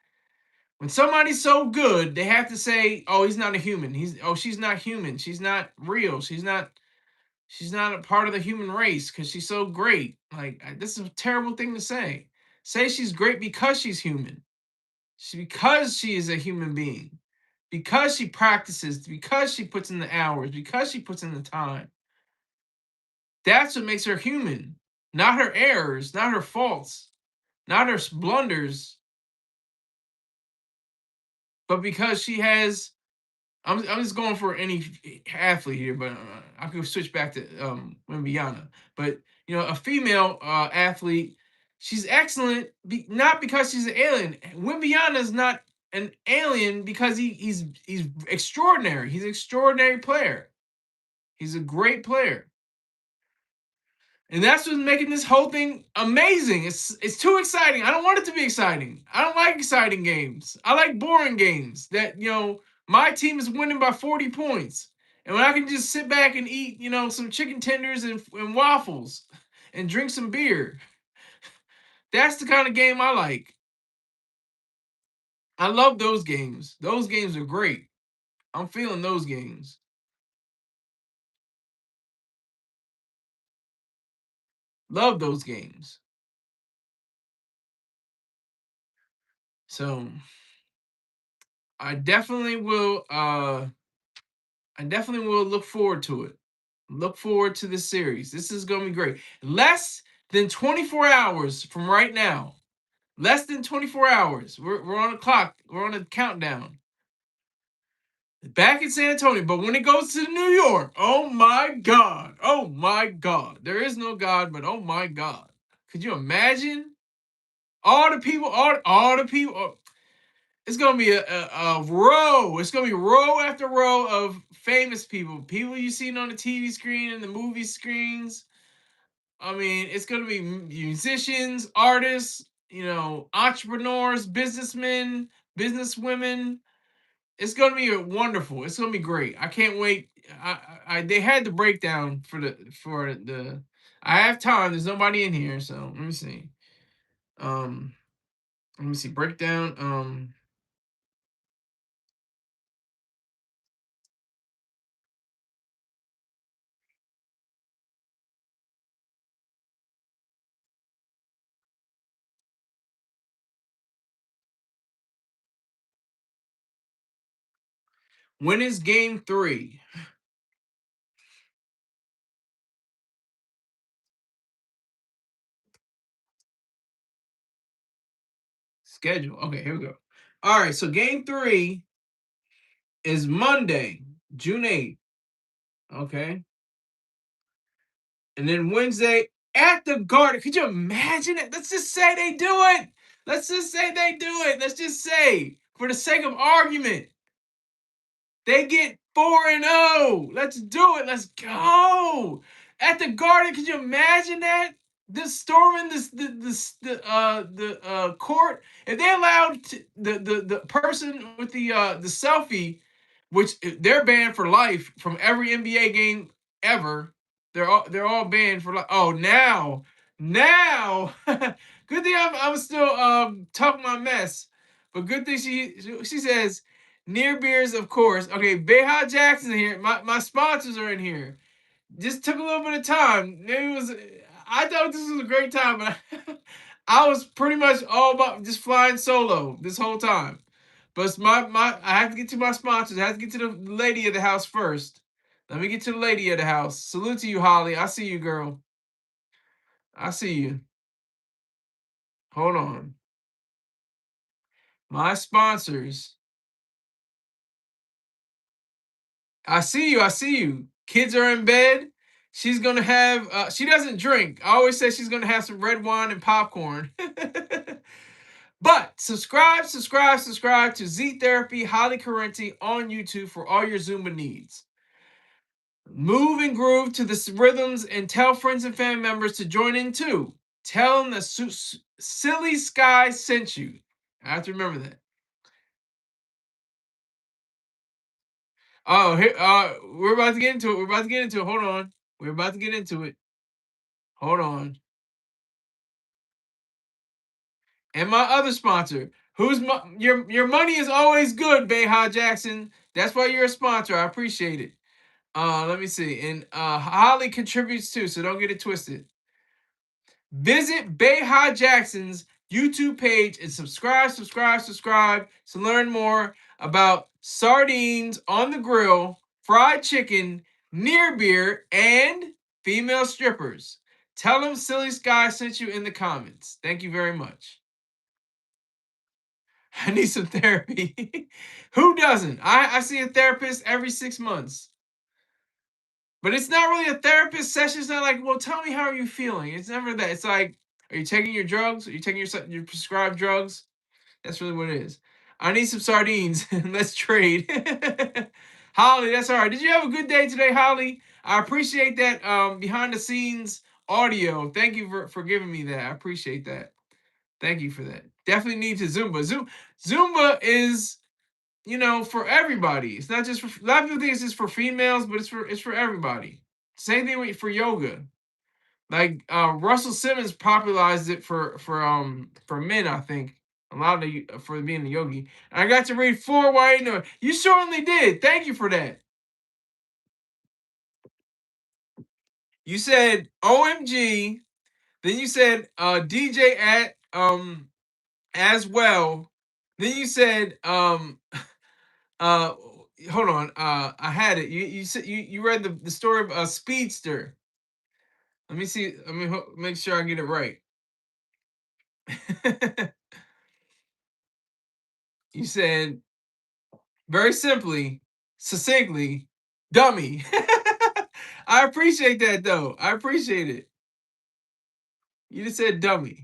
When somebody's so good, they have to say, "Oh, he's not a human. She's not human. She's not real. She's not a part of the human race because she's so great." Like, this is a terrible thing to say. Say she's great because she's human. Because she is a human being. Because she practices. Because she puts in the hours. Because she puts in the time. That's what makes her human. Not her errors. Not her faults. Not her blunders. But because she has. I'm just going for any athlete here, but I could switch back to Wimbiana. But a female athlete, she's excellent, not because she's an alien. Wimbiana is not an alien because he's extraordinary. He's an extraordinary player. He's a great player. And that's what's making this whole thing amazing. It's too exciting. I don't want it to be exciting. I don't like exciting games. I like boring games that, my team is winning by 40 points. And when I can just sit back and eat, some chicken tenders and waffles and drink some beer. That's the kind of game I like. I love those games. Those games are great. I'm feeling those games. Love those games. So I definitely will look forward to it. Look forward to this series. This is going to be great. Less than 24 hours from right now, Less than 24 hours. We're on a clock. We're on a countdown. Back in San Antonio, but when it goes to New York, oh my God. Oh my God. There is no God, but oh my God. Could you imagine? All the people, all the people. It's gonna be a row. It's gonna be row after row of famous people, people you seen on the TV screen and the movie screens. I mean, it's gonna be musicians, artists, entrepreneurs, businessmen, businesswomen. It's gonna be wonderful. It's gonna be great. I can't wait. They had the breakdown for the. I have time. There's nobody in here, so let me see. Um, let me see breakdown. When is game 3? Schedule. Okay, here we go. All right, so game 3 is Monday, June 8th. Okay. And then Wednesday at the Garden. Could you imagine it? Let's just say they do it. Let's just say they do it. Let's just say, for the sake of argument, they get 4-0. Let's do it. Let's go. At the Garden, could you imagine that? This storming the court. If they allowed the person with the selfie, which they're banned for life from every NBA game ever. They're all banned for life. Oh, now, good thing I'm still talking my mess, but good thing she says near beers, of course. Okay, Bayha Jackson here. My sponsors are in here. Just took a little bit of time. Maybe it was. I thought this was a great time, but I was pretty much all about just flying solo this whole time. But it's my I have to get to my sponsors. I have to get to the lady of the house first. Let me get to the lady of the house. Salute to you, Holly. I see you, girl. I see you. Hold on. My sponsors. I see you. I see you. Kids are in bed. She's gonna have. She doesn't drink. I always say she's gonna have some red wine and popcorn. But subscribe to Z Therapy Holly Correnti on YouTube for all your Zumba needs. Move and groove to the rhythms and tell friends and family members to join in too. Tell them the Silly Sky sent you. I have to remember that. Oh, here, we're about to get into it. We're about to get into it. Hold on. We're about to get into it. Hold on. And my other sponsor, who's your money is always good, Bayha Jackson. That's why you're a sponsor. I appreciate it. Let me see. And Holly contributes too, so don't get it twisted. Visit Bayha Jackson's YouTube page and subscribe to learn more about sardines on the grill, fried chicken, near beer, and female strippers. Tell them Silly Sky sent you in the comments. Thank you very much. I need some therapy. Who doesn't? I see a therapist every 6 months. But it's not really a therapist session. It's not like, well, tell me how are you feeling. It's never that. It's like, are you taking your drugs? Are you taking your prescribed drugs? That's really what it is. I need some sardines. Let's trade. Holly, that's all right. Did you have a good day today, Holly? I appreciate that behind the scenes audio. Thank you for giving me that. I appreciate that. Thank you for that. Definitely need to Zumba. Zumba is for everybody. It's not just for a lot of people think it's just for females, but it's for everybody. Same thing for yoga. Like Russell Simmons popularized it for men, I think. A lot of for being a yogi. And I got to read 4 Why you know. You certainly did. Thank you for that. You said OMG, then you said DJ at as well. Then you said Uh, hold on. I had it. You said you read the story of a speedster. Let me see. Let me make sure I get it right. You said very simply, succinctly, dummy. I appreciate that though. I appreciate it. You just said dummy.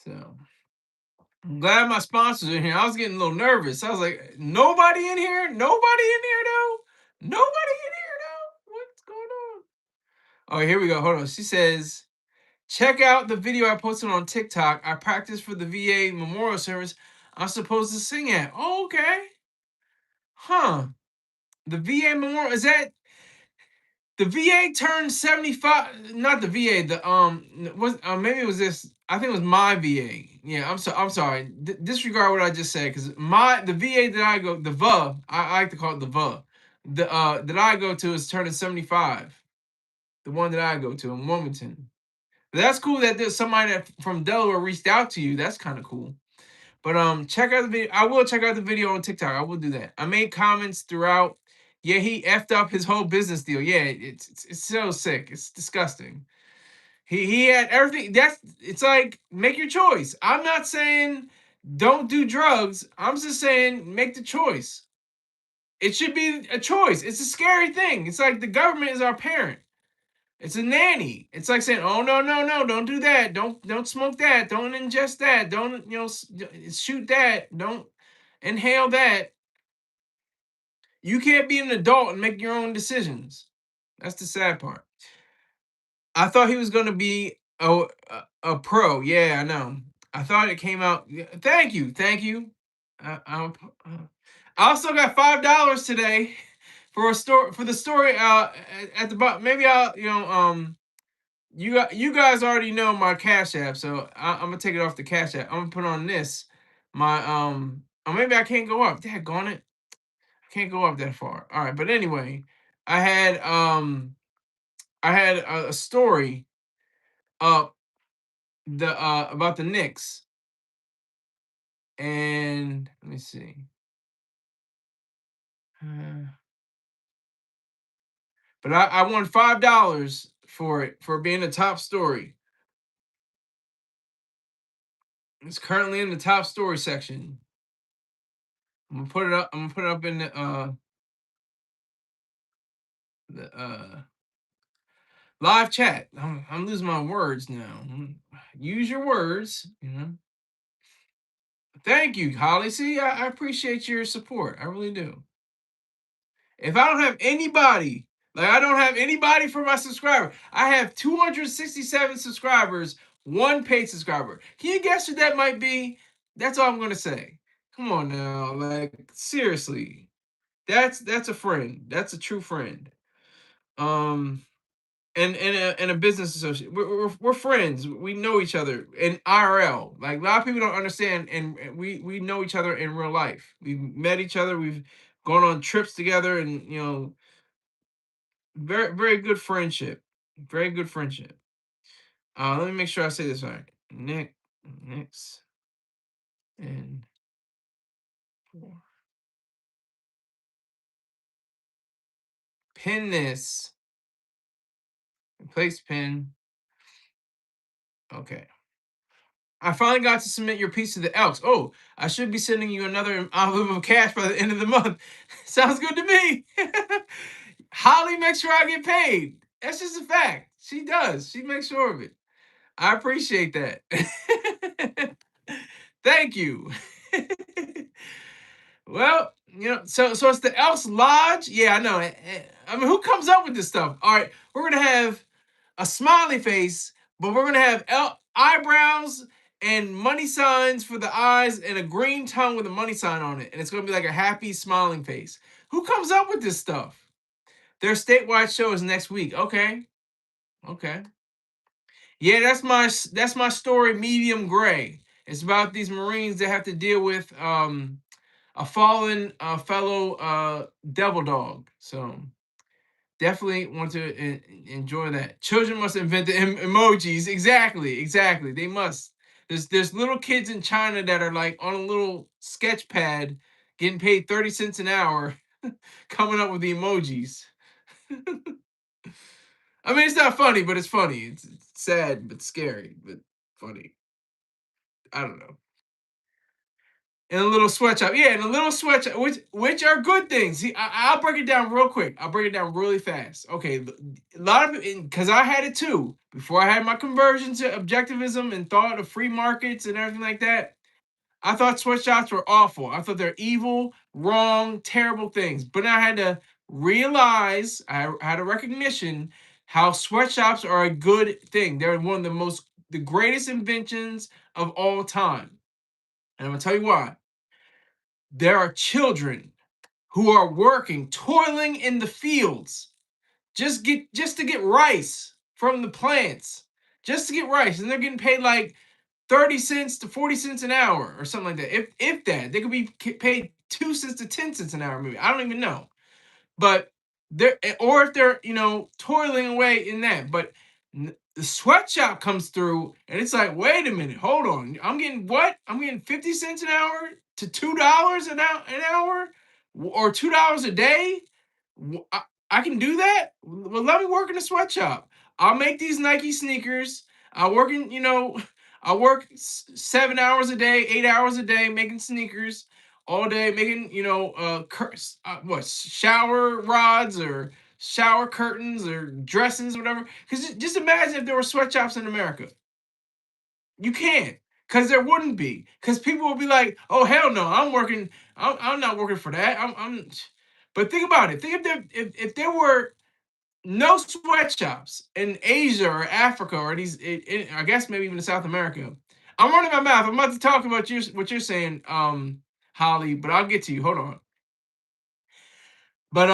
So I'm glad my sponsors are here. I was getting a little nervous. I was like, nobody in here? Nobody in here though? Nobody in here though? What's going on? Oh, here we go. Hold on. She says, check out the video I posted on TikTok. I practiced for the VA memorial service I'm supposed to sing at. Oh, okay. Huh. The VA memorial, is that the VA turned 75? Not the VA, the was maybe it was this. I think it was my VA. Yeah, I'm sorry. Disregard what I just said, because the VA that I go, the VA, I like to call it the VA. The that I go to is turning 75. The one that I go to in Wilmington. But that's cool that there's somebody that from Delaware reached out to you. That's kind of cool. But check out the video. I will check out the video on TikTok. I will do that. I made comments throughout. Yeah, he effed up his whole business deal. Yeah, it's so sick. It's disgusting. He had everything. It's like, make your choice. I'm not saying don't do drugs. I'm just saying make the choice. It should be a choice. It's a scary thing. It's like the government is our parent. It's a nanny. It's like saying, "Oh no, no, no! Don't do that. Don't smoke that. Don't ingest that. Don't shoot that. Don't inhale that." You can't be an adult and make your own decisions. That's the sad part. I thought he was gonna be a pro. Yeah, I know. I thought it came out. Yeah, thank you, thank you. I also got $5 today for a story for the story. At the bottom, maybe I'll you guys already know my Cash App, so I'm gonna take it off the Cash App. I'm gonna put on this my or maybe I can't go up. Daggone it, I can't go up that far. All right, but anyway, I had a story up the about the Knicks, and let me see. Uh, but I won $5 for it for being the top story. It's currently in the top story section. I'm gonna put it up. I'm gonna put it up in the live chat. I'm losing my words now. Use your words. Thank you, Holly. See, I appreciate your support. I really do. If I don't have anybody, like I don't have anybody for my subscriber, I have 267 subscribers, one paid subscriber. Can you guess who that might be? That's all I'm gonna say. Come on now, like seriously, that's a friend. That's a true friend. Um, and a business associate. We're friends. We know each other in IRL. Like a lot of people don't understand, and we know each other in real life. We've met each other. We've gone on trips together, and very very good friendship. Very good friendship. Let me make sure I say this right. Knicks, and pin this. Place pin. Okay. I finally got to submit your piece to the Elks. Oh, I should be sending you another envelope of cash by the end of the month. Sounds good to me. Holly makes sure I get paid. That's just a fact. She does. She makes sure of it. I appreciate that. Thank you. Well, so it's the Elks Lodge. Yeah, I know. I mean, who comes up with this stuff? All right, we're gonna have a smiley face, but we're gonna have eyebrows and money signs for the eyes and a green tongue with a money sign on it, and it's gonna be like a happy smiling face. Who comes up with this stuff? Their statewide show is next week. Okay, okay. Yeah, that's my story. Medium gray. It's about these Marines that have to deal with a fallen fellow devil dog. So Definitely want to enjoy that. Children must invent the emojis. Exactly, exactly. They must. There's little kids in China that are like on a little sketch pad, getting paid 30 cents an hour, coming up with the emojis. I mean, it's not funny, but it's funny. It's sad but scary, but funny. I don't know. In a little sweatshop, yeah, in a little sweatshop, which are good things. See, I'll break it down real quick. I'll break it down really fast. Okay, a lot of it, because I had it too before I had my conversion to objectivism and thought of free markets and everything like that. I thought sweatshops were awful. I thought they're evil, wrong, terrible things. But I had to realize, I had a recognition how sweatshops are a good thing. They're one of the greatest inventions of all time. And I'm gonna tell you why. There are children who are working, toiling in the fields, just to get rice from the plants, just to get rice, and they're getting paid like 30 cents to 40 cents an hour or something like that. If that, they could be paid 2 cents to 10 cents an hour, maybe. I don't even know. But they're, or if they're, toiling away in that. But the sweatshop comes through and it's like, wait a minute, hold on. I'm getting what? I'm getting 50 cents an hour to $2 an hour or $2 a day. I can do that. Well, let me work in a sweatshop. I'll make these Nike sneakers. I work in, I work 7 hours a day, 8 hours a day making sneakers all day, making, what, shower rods or shower curtains or dresses, whatever. Because just imagine if there were sweatshops in America. You can't, because there wouldn't be. Because people would be like, "Oh hell no, I'm working. I'm not working for that. I'm." But think about it. Think if there were no sweatshops in Asia or Africa or these, I guess maybe even in South America. I'm running my mouth. I'm about to talk about what you're saying, Holly, but I'll get to you. Hold on. But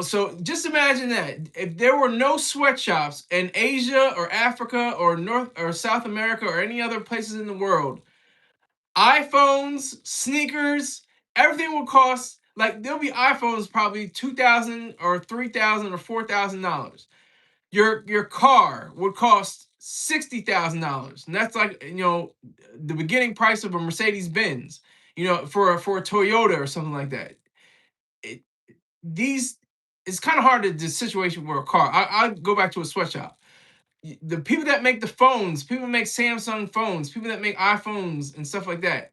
so just imagine that if there were no sweatshops in Asia or Africa or North or South America or any other places in the world, iPhones, sneakers, everything would cost like there'll be iPhones probably 2,000 or 3,000 or $4,000. Your car would cost $60,000, and that's like the beginning price of a Mercedes Benz. For a Toyota or something like that. It, these it's kind of hard to the situation where a car. I go back to a sweatshop. The people that make the phones, people that make Samsung phones, people that make iPhones and stuff like that.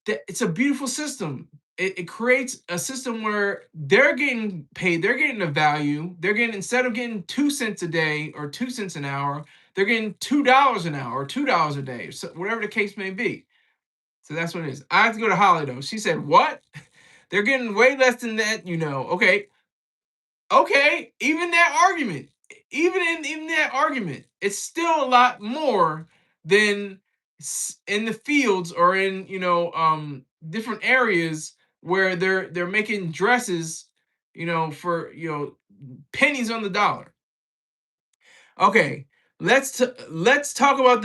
It's a beautiful system. It creates a system where they're getting paid, they're getting a value, they're getting instead of getting 2 cents a day or 2 cents an hour, they're getting $2 an hour or $2 a day, so whatever the case may be. So that's what it is. I have to go to Holly though. She said, "What? They're getting way less than that, Okay, okay, even that argument, it's still a lot more than in the fields or in different areas where they're making dresses, for pennies on the dollar. Okay, let's talk about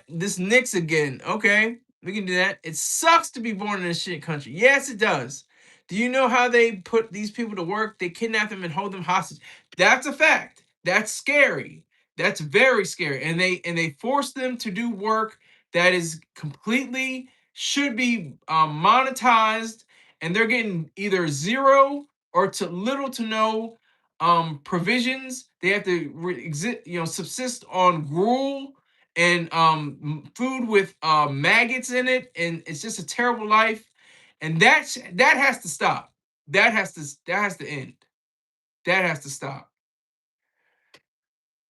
this Knicks again. Okay, we can do that. It sucks to be born in a shit country. Yes, it does. Do you know how they put these people to work? They kidnap them and hold them hostage. That's a fact. That's scary. That's very scary. And they force them to do work that is completely should be monetized, and they're getting either zero or to little to no provisions. They have to subsist on gruel and food with maggots in it, and it's just a terrible life. And that has to stop. That has to end. That has to stop.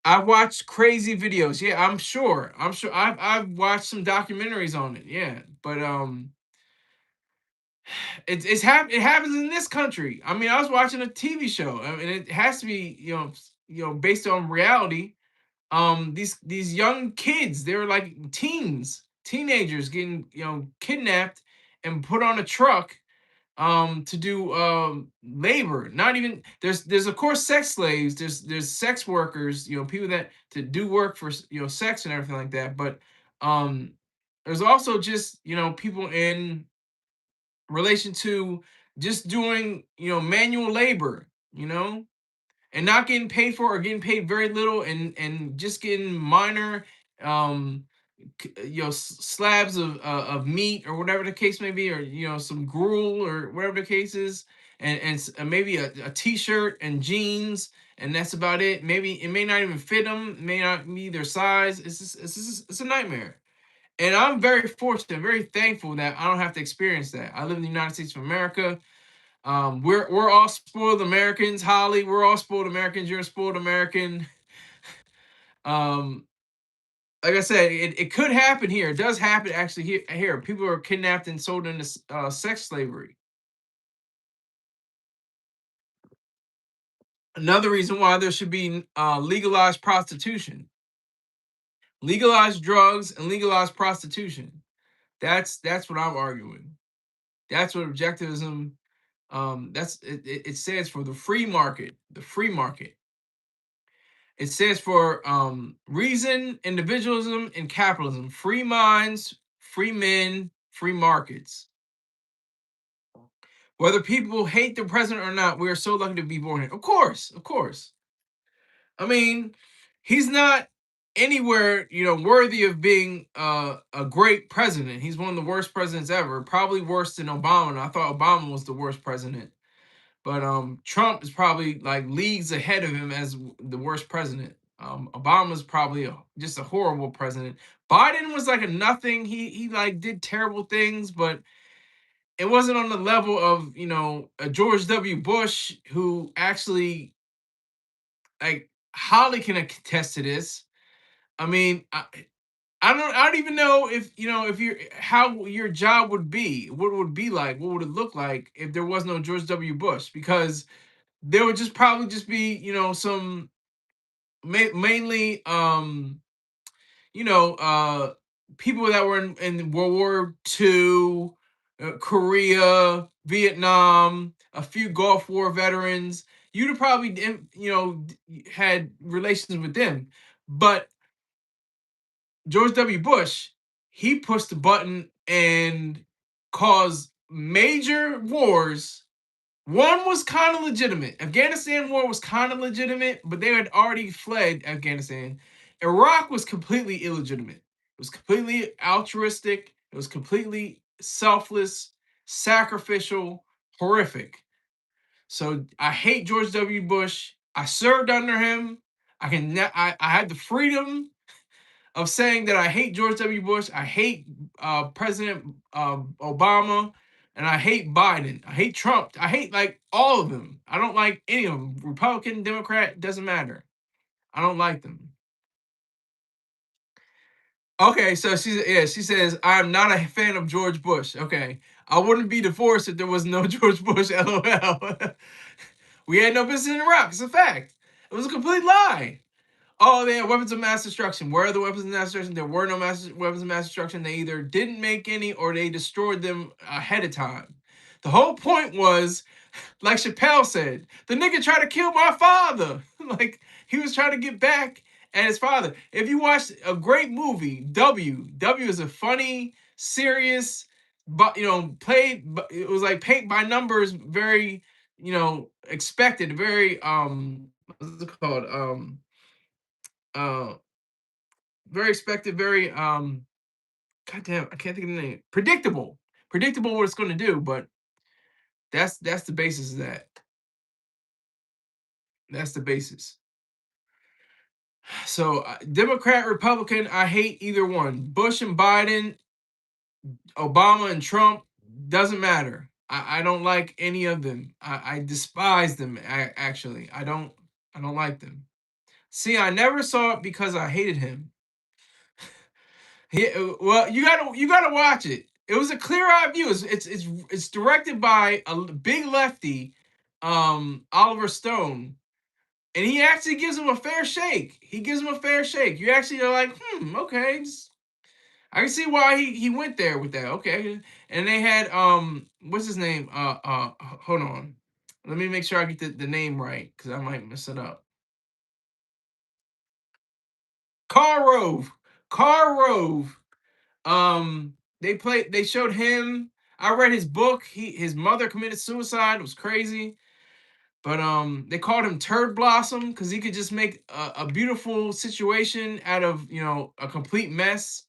I watched crazy videos. Yeah, I'm sure. I've watched some documentaries on it. Yeah, but it happens in this country. I mean, I was watching a TV show. I mean, it has to be based on reality. These young kids, they were like teenagers getting kidnapped and put on a truck to do labor. Not even there's of course sex slaves, there's sex workers, people that to do work for sex and everything like that. But um there's also just people in relation to just doing manual labor. and not getting paid for, or getting paid very little, and just getting minor um slabs of meat, or whatever the case may be, or some gruel, or whatever the case is, and maybe a t-shirt and jeans, and that's about it. Maybe it may not even fit them, it may not be their size. It's a nightmare. And I'm very fortunate, very thankful that I don't have to experience that. I live in the United States of America. We're all spoiled Americans, Holly. We're all spoiled Americans. You're a spoiled American. Um, like I said, it could happen here. It does happen actually here. People are kidnapped and sold into sex slavery. Another reason why there should be legalized prostitution, legalized drugs, and legalized prostitution. That's what I'm arguing. That's what objectivism. It stands for the free market. The free market. It stands for reason, individualism, and capitalism. Free minds, free men, free markets. Whether people hate the president or not, we are so lucky to be born here. Of course, of course. I mean, he's not anywhere, worthy of being a great president. He's one of the worst presidents ever, probably worse than Obama. And I thought Obama was the worst president, but Trump is probably like leagues ahead of him as the worst president. Obama's probably just a horrible president. Biden was like a nothing. He like did terrible things, but it wasn't on the level of a George W. Bush, who actually, like, Holly can attest to this. I mean, I don't even know if if you're how your job would be, what it would be like, what would it look like if there was no George W. Bush, because there would just probably just be some mainly people that were in World War II, Korea, Vietnam, a few Gulf War veterans. You'd have probably had relations with them, but George W. Bush, he pushed the button and caused major wars. One was kind of legitimate. Afghanistan war was kind of legitimate, but they had already fled Afghanistan. Iraq was completely illegitimate. It was completely altruistic. It was completely selfless, sacrificial, horrific. So I hate George W. Bush. I served under him. I had the freedom of saying that I hate George W. Bush. I hate President Obama, and I hate Biden. I hate Trump. I hate like all of them. I don't like any of them. Republican, Democrat, doesn't matter. I don't like them. Okay, so she says I'm not a fan of George Bush. Okay, I wouldn't be divorced if there was no George Bush. LOL. We had no business in Iraq. It's a fact. It was a complete lie. Oh, they had weapons of mass destruction. Where are the weapons of mass destruction? There were no weapons of mass destruction. They either didn't make any, or they destroyed them ahead of time. The whole point was, like Chappelle said, the nigga tried to kill my father. Like, he was trying to get back at his father. If you watch a great movie, W is a funny, serious, but played. It was like paint by numbers, very expected, very what's it called uh very expected, very goddamn, I can't think of the name. Predictable what it's going to do, but that's the basis of that. That's the basis. So Democrat, Republican, I hate either one. Bush and Biden, Obama and Trump, doesn't matter. I don't like any of them. I despise them. Actually, I don't like them. See, I never saw it because I hated him. Well, you gotta watch it. It was a clear eye view. It's directed by a big lefty, Oliver Stone, and he actually gives him a fair shake. He gives him a fair shake. You actually are like, okay, I can see why he went there with that. Okay, and they had what's his name? Hold on, let me make sure I get the name right because I might mess it up. Karl Rove. Karl Rove. They showed him. I read his book. His mother committed suicide. It was crazy. But they called him Turd Blossom because he could just make a beautiful situation out of a complete mess.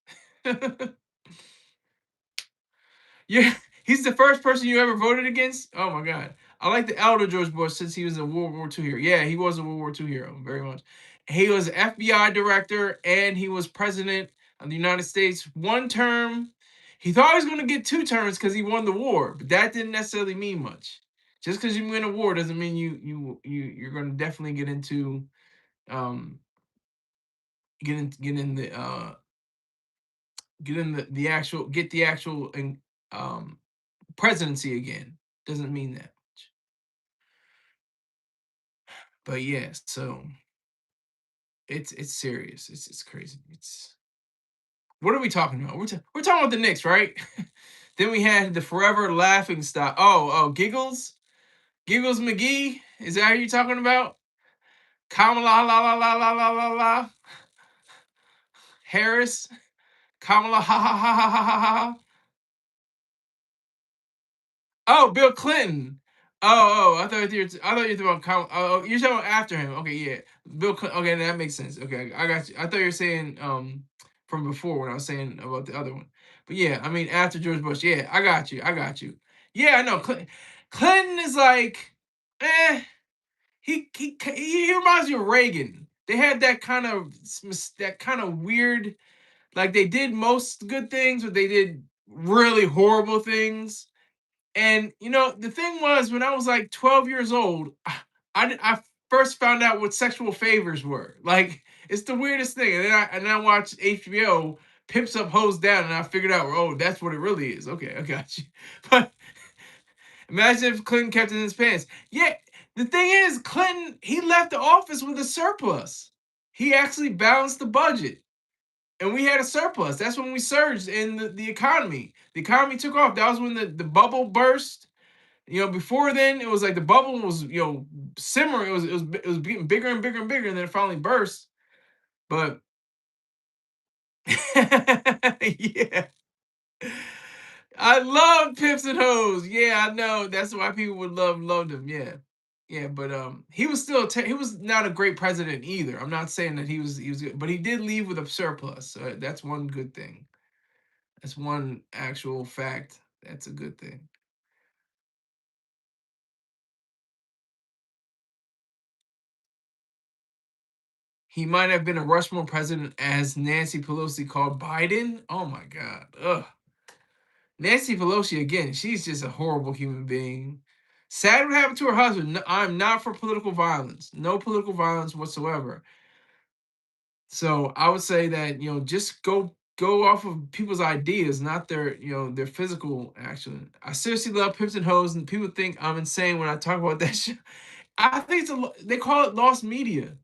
Yeah, he's the first person you ever voted against. Oh my God, I like the elder George Bush since he was a World War II hero. Yeah, he was a World War II hero very much. He was FBI director and he was president of the United States one term. He thought he was going to get two terms because he won the war, but that didn't necessarily mean much. Just because you win a war doesn't mean you're going to definitely um get in the the actual get the actual um presidency again. Doesn't mean that. But yeah, so it's serious. It's crazy. It's what are we talking about? We're talking about the Knicks, right? Then we had the forever laughing stock. Giggles, Giggles McGee. Is that who you're talking about? Kamala la la la la la la la Harris. Kamala ha ha ha ha ha ha ha. Oh, Bill Clinton. I thought you were. I thought you were talking about. You're talking about after him. Okay, yeah, Bill Clinton. Okay, that makes sense. Okay, I got you. I thought you were saying from before when I was saying about the other one. But yeah, I mean after George Bush. Yeah, I got you. I got you. Yeah, I know. Clinton is like, eh. He reminds you of Reagan. They had that kind of weird. Like they did most good things, but they did really horrible things. And the thing was, when I was like 12 years old, I first found out what sexual favors were. Like it's the weirdest thing. And then I watched HBO Pimps Up Hoes Down, and I figured out, oh, that's what it really is. Okay, I got you. But imagine if Clinton kept it in his pants. Yeah, the thing is, Clinton, he left the office with a surplus. He actually balanced the budget. And we had a surplus. That's when we surged in the economy. The economy took off. That was when the bubble burst. Before then it was like the bubble was simmering. It was getting bigger and bigger and bigger, and then it finally burst. But yeah, I love Pimps and Hoes. Yeah, I know that's why people would love them. Yeah, yeah. But he was still he was not a great president either. I'm not saying that he was good, but he did leave with a surplus. So that's one good thing. That's one actual fact. That's a good thing. He might have been a Rushmore president, as Nancy Pelosi called Biden. Oh my God. Ugh. Nancy Pelosi, again, she's just a horrible human being. Sad what happened to her husband. No, I'm not for political violence. No political violence whatsoever. So I would say that, just go off of people's ideas, not their physical action. I seriously love Pimps and Hoes, and people think I'm insane when I talk about that shit. I think they call it lost media.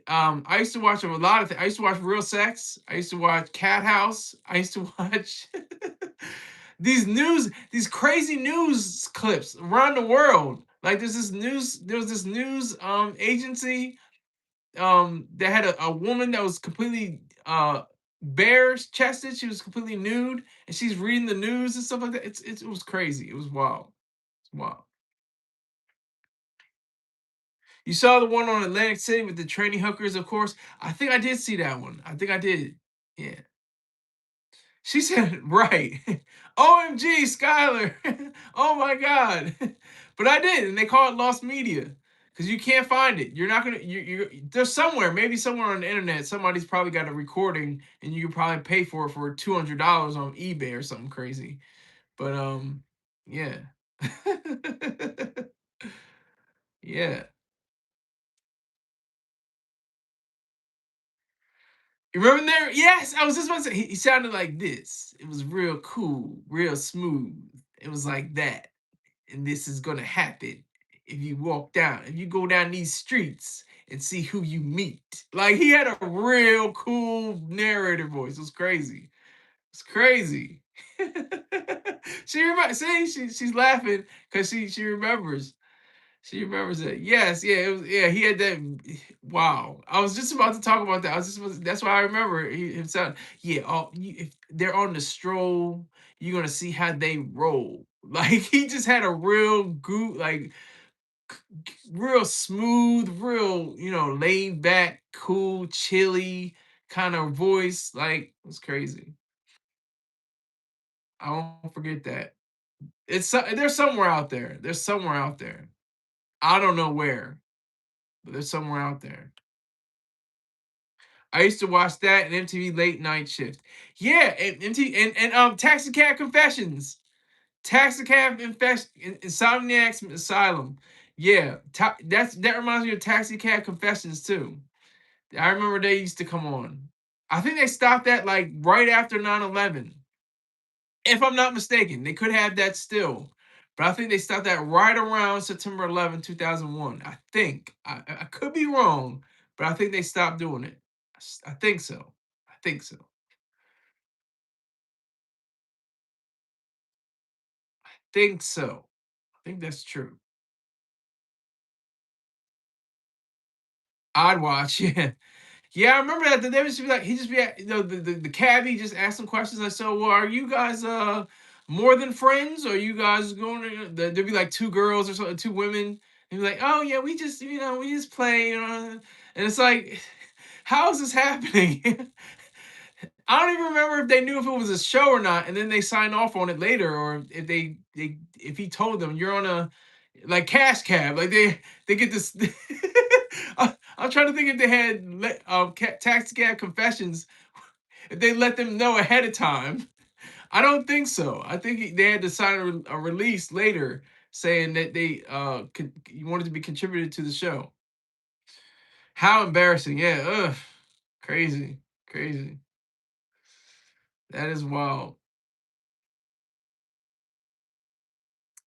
I used to watch a lot of things. I used to watch Real Sex. I used to watch Cat House. I used to watch these crazy news clips around the world. Like there was this news agency that had a woman that was completely bare chested. She was completely nude, and she's reading the news and stuff like that. It was crazy. It was wild. It's wild. You saw the one on Atlantic City with the trainee hookers, of course. I think I did see that one. I think I did. Yeah. She said, right. OMG, Skylar. Oh my God. But I did, and they call it lost media. Because you can't find it. You're not gonna there's somewhere, maybe somewhere on the internet, somebody's probably got a recording and you can probably pay for it for $200 on eBay or something crazy. But yeah. Yeah. You remember there? Yes, I was just about to say he sounded like this. It was real cool, real smooth. It was like that. And this is gonna happen if you go down these streets and see who you meet. Like he had a real cool narrator voice. It was crazy. It's crazy. She remembers. See, she's laughing because she remembers. She remembers it. Yes, yeah, it was. Yeah, he had that. Wow, I was just about to talk about that. I was just. That's why I remember him sound. Yeah, if they're on the stroll, you're gonna see how they roll. Like he just had a real goo. Like real smooth, real, laid back, cool, chilly kind of voice. Like, it's crazy. I won't forget that. There's somewhere out there. There's somewhere out there. I don't know where, but there's somewhere out there. I used to watch that and MTV Late Night Shift. Yeah, and MTV and Taxi Cab Confessions. Taxi Cab Insomniacs Asylum. Yeah, that reminds me of Taxi Cab Confessions too. I remember they used to come on. I think they stopped that like right after 9/11. If I'm not mistaken. They could have that still. But I think they stopped that right around September 11, 2001. I think. I could be wrong, but I think they stopped doing it. I think so. I think so. Think so. I think that's true. I'd watch, yeah. Yeah, I remember that. They would just be like, he just be, the cabbie just asked some questions. I said, well, are you guys more than friends? Or are you guys going to? There'd be like two girls or something, two women. And be like, oh yeah, we just we just play, And it's like, how is this happening? I don't even remember if they knew if it was a show or not, and then they signed off on it later, or if if he told them you're on a like cash cab, like they get this. I'm trying to think if they had taxi cab confessions, if they let them know ahead of time. I don't think so. I think they had to sign a release later saying that they wanted to be contributed to the show. How embarrassing! Yeah, ugh, crazy, crazy. That is wild.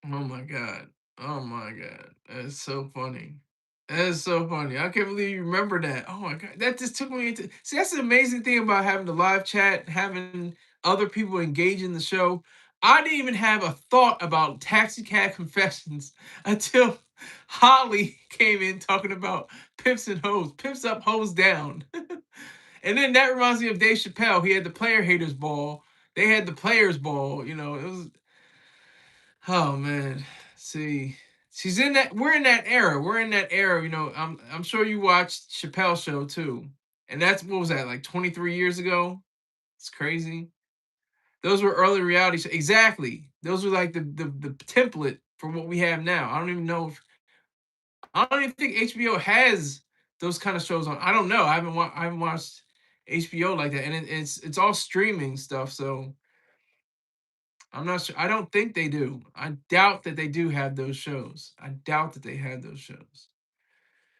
Oh my god. Oh my god. That's so funny. That is so funny. I can't believe you remember that. Oh my god. That just took me into see that's the amazing thing about having the live chat, having other people engage in the show. I didn't even have a thought about Taxi Cab Confessions until Holly came in talking about pimps and hoes, pimps up, hoes down. And then that reminds me of Dave Chappelle. He had the player haters ball. They had the players ball. It was Oh man, see, she's in that. We're in that era. We're in that era. I'm sure you watched Chappelle Show too, and that's what was that like 23 years ago? It's crazy. Those were early reality shows. Exactly. Those were like the template for what we have now. I don't even know if I don't even think HBO has those kind of shows on. I don't know. I haven't watched HBO like that, and it's all streaming stuff. So I'm not sure. I don't think they do. I doubt that they do have those shows. I doubt that they have those shows.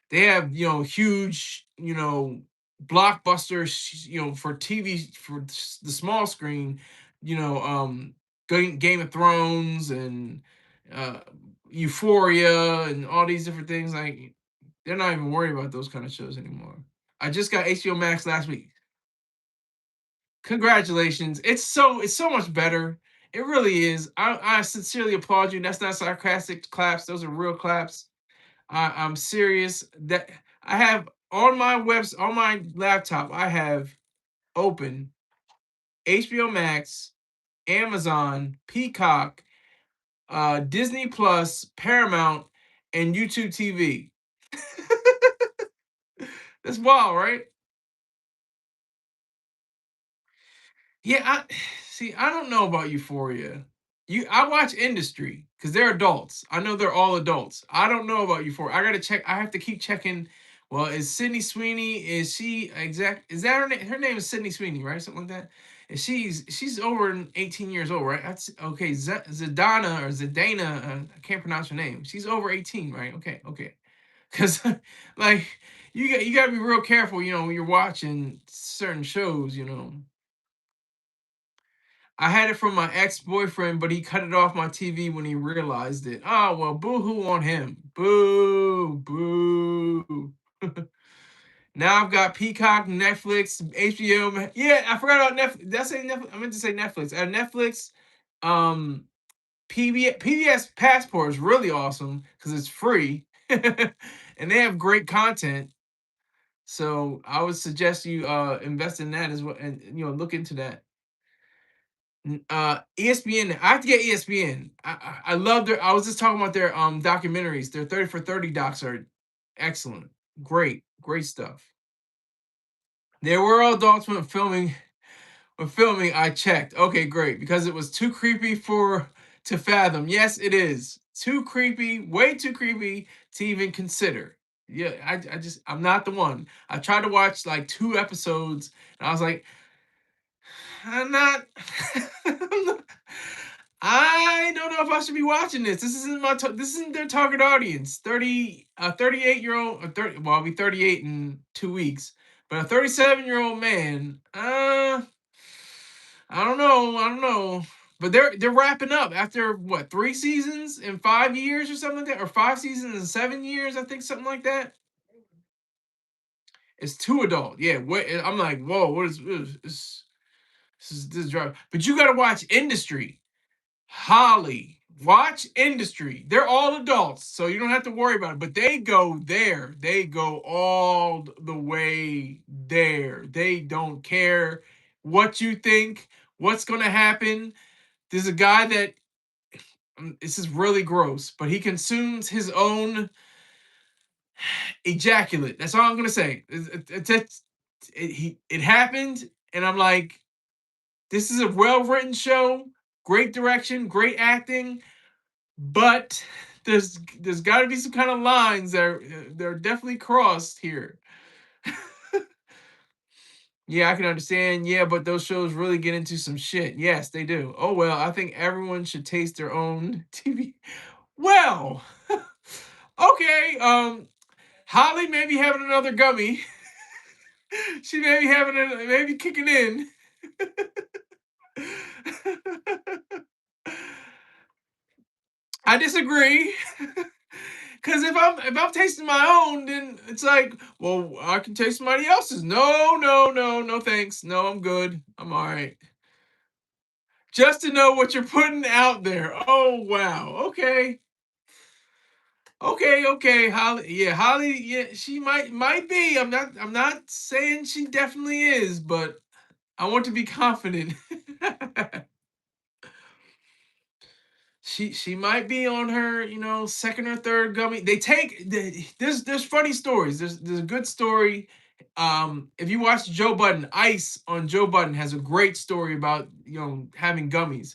They have, huge, blockbusters, for TV for the small screen, Game of Thrones and uh Euphoria and all these different things. Like they're not even worried about those kind of shows anymore. I just got HBO Max last week. Congratulations. It's so much better. It really is. I sincerely applaud you. That's not sarcastic claps. Those are real claps. I'm serious. That I have on my laptop, I have open HBO Max, Amazon, Peacock, Disney Plus, Paramount, and YouTube TV. That's wild, right? Yeah, I see. I don't know about Euphoria. I watch Industry because they're adults. I know they're all adults. I don't know about Euphoria. I gotta check. I have to keep checking. Well, is Sydney Sweeney? Is she exact? Is that her name? Her name is Sydney Sweeney, right? Something like that. And she's over 18 years old, right? That's okay. Zadana or Zadana. I can't pronounce her name. She's over 18, right? Okay, okay. Because like you gotta be real careful, when you're watching certain shows. I had it from my ex-boyfriend, but he cut it off my TV when he realized it. Oh, well, boo-hoo on him. Boo, boo. Now I've got Peacock, Netflix, HBO. Yeah, I forgot about Netflix. Did I say Netflix? I meant to say Netflix. Netflix, um, PBS Passport is really awesome because it's free. And they have great content. So I would suggest you invest in that as well and look into that. ESPN. I have to get ESPN. I love their. I was just talking about their documentaries. Their 30 for 30 docs are excellent. Great stuff. There were adults when filming. When filming, I checked. Okay, great, because it was too creepy for to fathom. Yes, it is too creepy, way too creepy to even consider. Yeah, I'm not the one. I tried to watch like 2 episodes, and I was like, I'm not. I'm not- I don't know if I should be watching this. This isn't this isn't their target audience. 38-year-old, 30. Well, I'll be 38 in 2 weeks, but a 37-year-old man. I don't know. I don't know. But they're wrapping up after what, 3 seasons in 5 years or something like that, or 5 seasons in 7 years, I think, something like that. It's too adult. Yeah. What I'm like, whoa, what is this drug? But you got to watch Industry. Holly, watch Industry. They're all adults, so you don't have to worry about it. But they go there. They go all the way there. They don't care what you think, what's gonna happen. There's a guy that this is really gross, but he consumes his own ejaculate. That's all I'm gonna say. It happened, and I'm like, this is a well written show, great direction, great acting, but there's got to be some kind of lines that they're definitely crossed here. Yeah, I can understand. Yeah, but those shows really get into some shit. Yes, they do. Oh well, I think everyone should taste their own TV. Well, okay. Holly may be having another gummy. She may be having maybe kicking in. I disagree. Cause if I'm tasting my own, then it's like, well, I can taste somebody else's. No, no, no, no, thanks. No, I'm good. I'm all right. Just to know what you're putting out there. Oh wow. Okay. Okay. Holly, yeah, Holly, yeah, she might be. I'm not saying she definitely is, but I want to be confident. She might be on her, second or third gummy. There's funny stories. There's a good story. If you watch Joe Budden, Ice on Joe Budden has a great story about having gummies.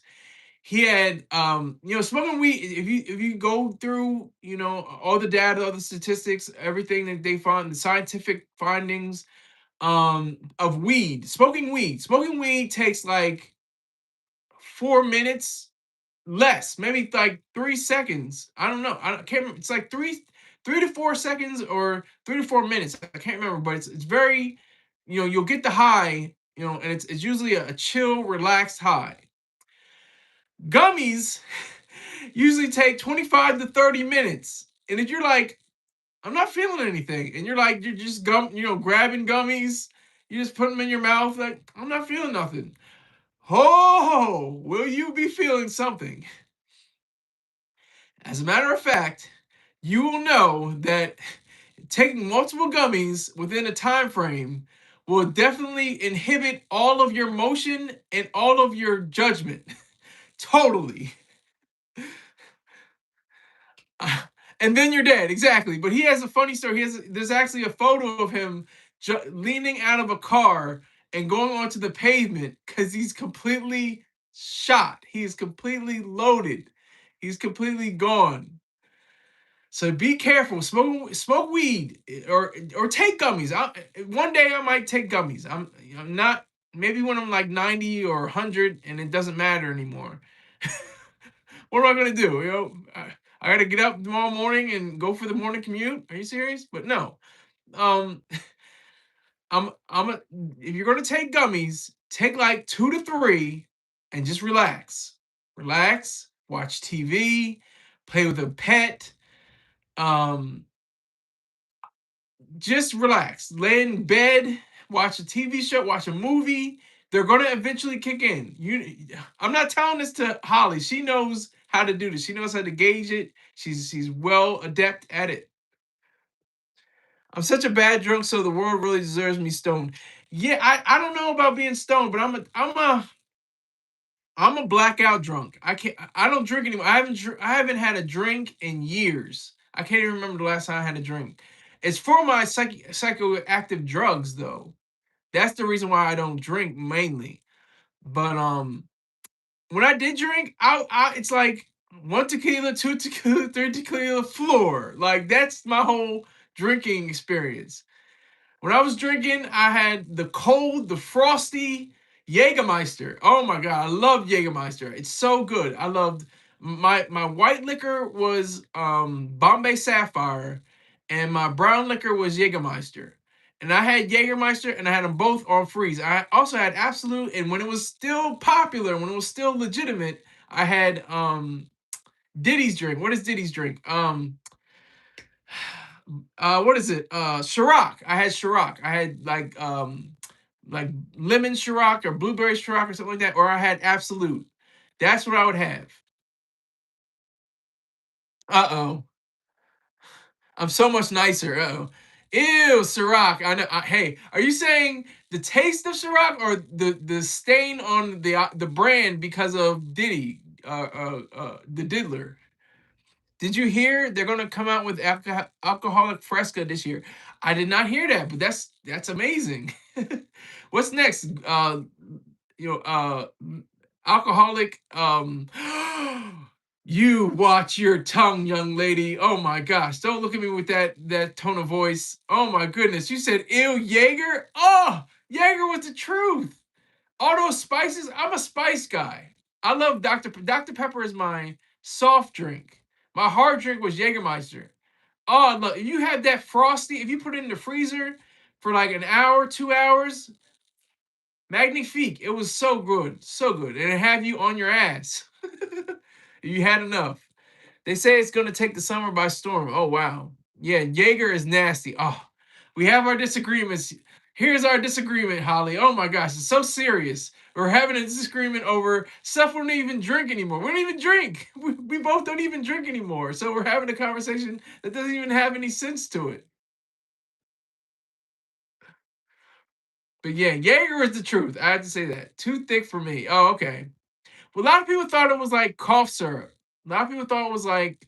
He had smoking weed. If you go through all the data, all the statistics, everything that they found, the scientific findings of smoking weed takes like 4 minutes less, maybe like 3 seconds. I don't know. I can't remember. It's like 3 to 4 seconds or 3 to 4 minutes. I can't remember, but it's very, you'll get the high, and it's usually a chill, relaxed high. Gummies usually take 25 to 30 minutes. And if you're like, I'm not feeling anything, and you're just grabbing gummies, you just put them in your mouth, like, I'm not feeling nothing. Oh, will you be feeling something? As a matter of fact, you will know that taking multiple gummies within a time frame will definitely inhibit all of your motion and all of your judgment. Totally. And then you're dead. Exactly. But he has a funny story. There's actually a photo of him leaning out of a car and going onto the pavement because he's completely shot. He is completely loaded. He's completely gone. So be careful. Smoke weed or take gummies. One day I might take gummies. I'm not. Maybe when I'm like 90 or 100 and it doesn't matter anymore. What am I gonna do? I gotta get up tomorrow morning and go for the morning commute. Are you serious? But no. Um, if you're gonna take gummies, take like 2 to 3 and just relax. Relax. Watch TV. Play with a pet. Um, just relax. Lay in bed, watch a TV show, watch a movie. They're gonna eventually kick in. I'm not telling this to Holly. She knows how to do this. She knows how to gauge it. She's well adept at it. I'm such a bad drunk, so the world really deserves me stoned. Yeah, I don't know about being stoned, but I'm a I'm a blackout drunk. I don't drink anymore. I haven't had a drink in years. I can't even remember the last time I had a drink. It's for my psychoactive drugs though. That's the reason why I don't drink mainly. But when I did drink, it's like one tequila, two tequila, three tequila, floor. Like that's my whole drinking experience. When I was drinking, I had the cold, the frosty Jägermeister. Oh my god, I love Jägermeister. It's so good. I loved my white liquor was Bombay Sapphire, and my brown liquor was Jägermeister. And I had Jägermeister, and I had them both on freeze. I also had Absolute, and when it was still popular, when it was still legitimate, I had Diddy's drink. What is Diddy's drink? What is it? Ciroc. I had Ciroc. I had like lemon Ciroc or blueberry Ciroc or something like that, or I had Absolute. That's what I would have. Uh-oh. I'm so much nicer. Uh-oh. Ew, Ciroc. I know. Hey, are you saying the taste of Ciroc or the stain on the brand because of Diddy, the Diddler? Did you hear they're gonna come out with alcoholic Fresca this year? I did not hear that, but that's amazing. What's next? You know, alcoholic. You watch your tongue, young lady. Oh my gosh! Don't look at me with that tone of voice. Oh my goodness! You said ew, Jaeger. Oh, Jaeger was the truth. All those spices. I'm a spice guy. I love Dr. Pepper is my soft drink. My hard drink was Jägermeister. Oh, look, if you had that frosty, if you put it in the freezer for like an hour, 2 hours, magnifique. It was so good, so good, and it had you on your ass. You had enough. They say it's going to take the summer by storm. Oh, wow. Yeah, Jaeger is nasty. Oh, we have our disagreements. Here's our disagreement, Holly. Oh my gosh, it's so serious. We're having a disagreement over stuff we don't even drink anymore. We don't even drink. We both don't even drink anymore. So we're having a conversation that doesn't even have any sense to it. But yeah, Jaeger is the truth. I have to say that. Too thick for me. Oh, okay. Well, a lot of people thought it was like cough syrup. A lot of people thought it was like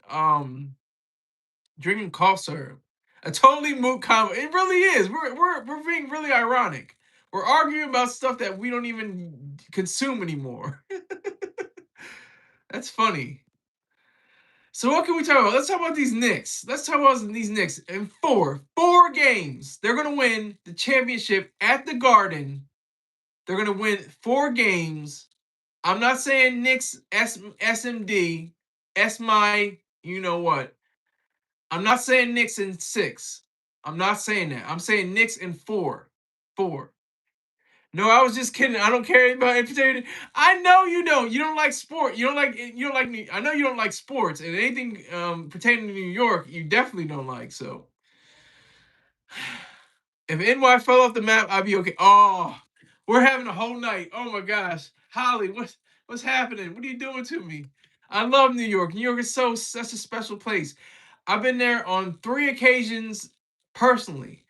drinking cough syrup. A totally moot comment. It really is. We're being really ironic. We're arguing about stuff that we don't even consume anymore. That's funny. So what can we talk about? Let's talk about these Knicks. Let's talk about these Knicks. In four games, they're gonna win the championship at the Garden. They're gonna win 4 games. I'm not saying Knicks SMD, S my you know what. I'm not saying Knicks in 6. I'm not saying that. I'm saying Knicks in 4. 4. No, I was just kidding. I don't care about entertainment. I know you don't. You don't like sport. You don't like me. I know you don't like sports and anything pertaining to New York, you definitely don't like. So if NY fell off the map, I'd be okay. Oh, we're having a whole night. Oh my gosh. Holly, what's happening? What are you doing to me? I love New York. New York is such a special place. I've been there on 3 occasions personally.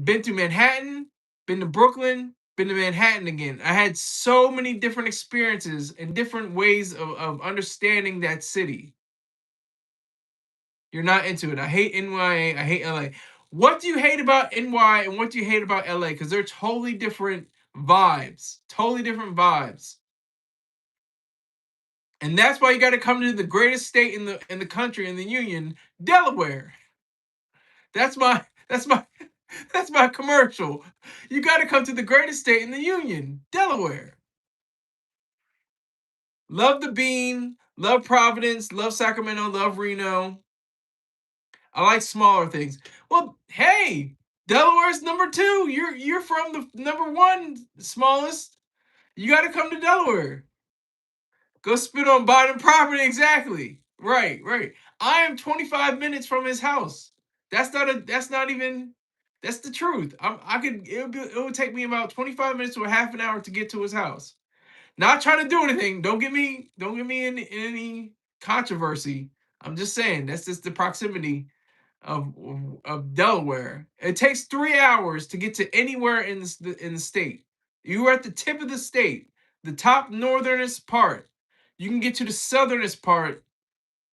Been to Manhattan, been to Brooklyn, been to Manhattan again. I had so many different experiences and different ways of understanding that city. You're not into it. I hate NYA. I hate LA. What do you hate about NY and what do you hate about LA? Because they're totally different vibes. Totally different vibes. And that's why you got to come to the greatest state in the country, in the union, Delaware. That's my that's my commercial. You got to come to the greatest state in the union, Delaware. Love the Bean, love Providence, love Sacramento, love Reno. I like smaller things. Well, hey, Delaware's number 2. You're from the number 1 smallest. You got to come to Delaware. Go spit on Biden property. Exactly. Right, right. I am 25 minutes from his house. That's not even that's the truth. I could it would take me about 25 minutes to a half an hour to get to his house. Not trying to do anything. Don't get me in any controversy. I'm just saying that's just the proximity of of Delaware. It takes 3 hours to get to anywhere in the state. You are at the tip of the state. the top northernest part. You can get to the southernest part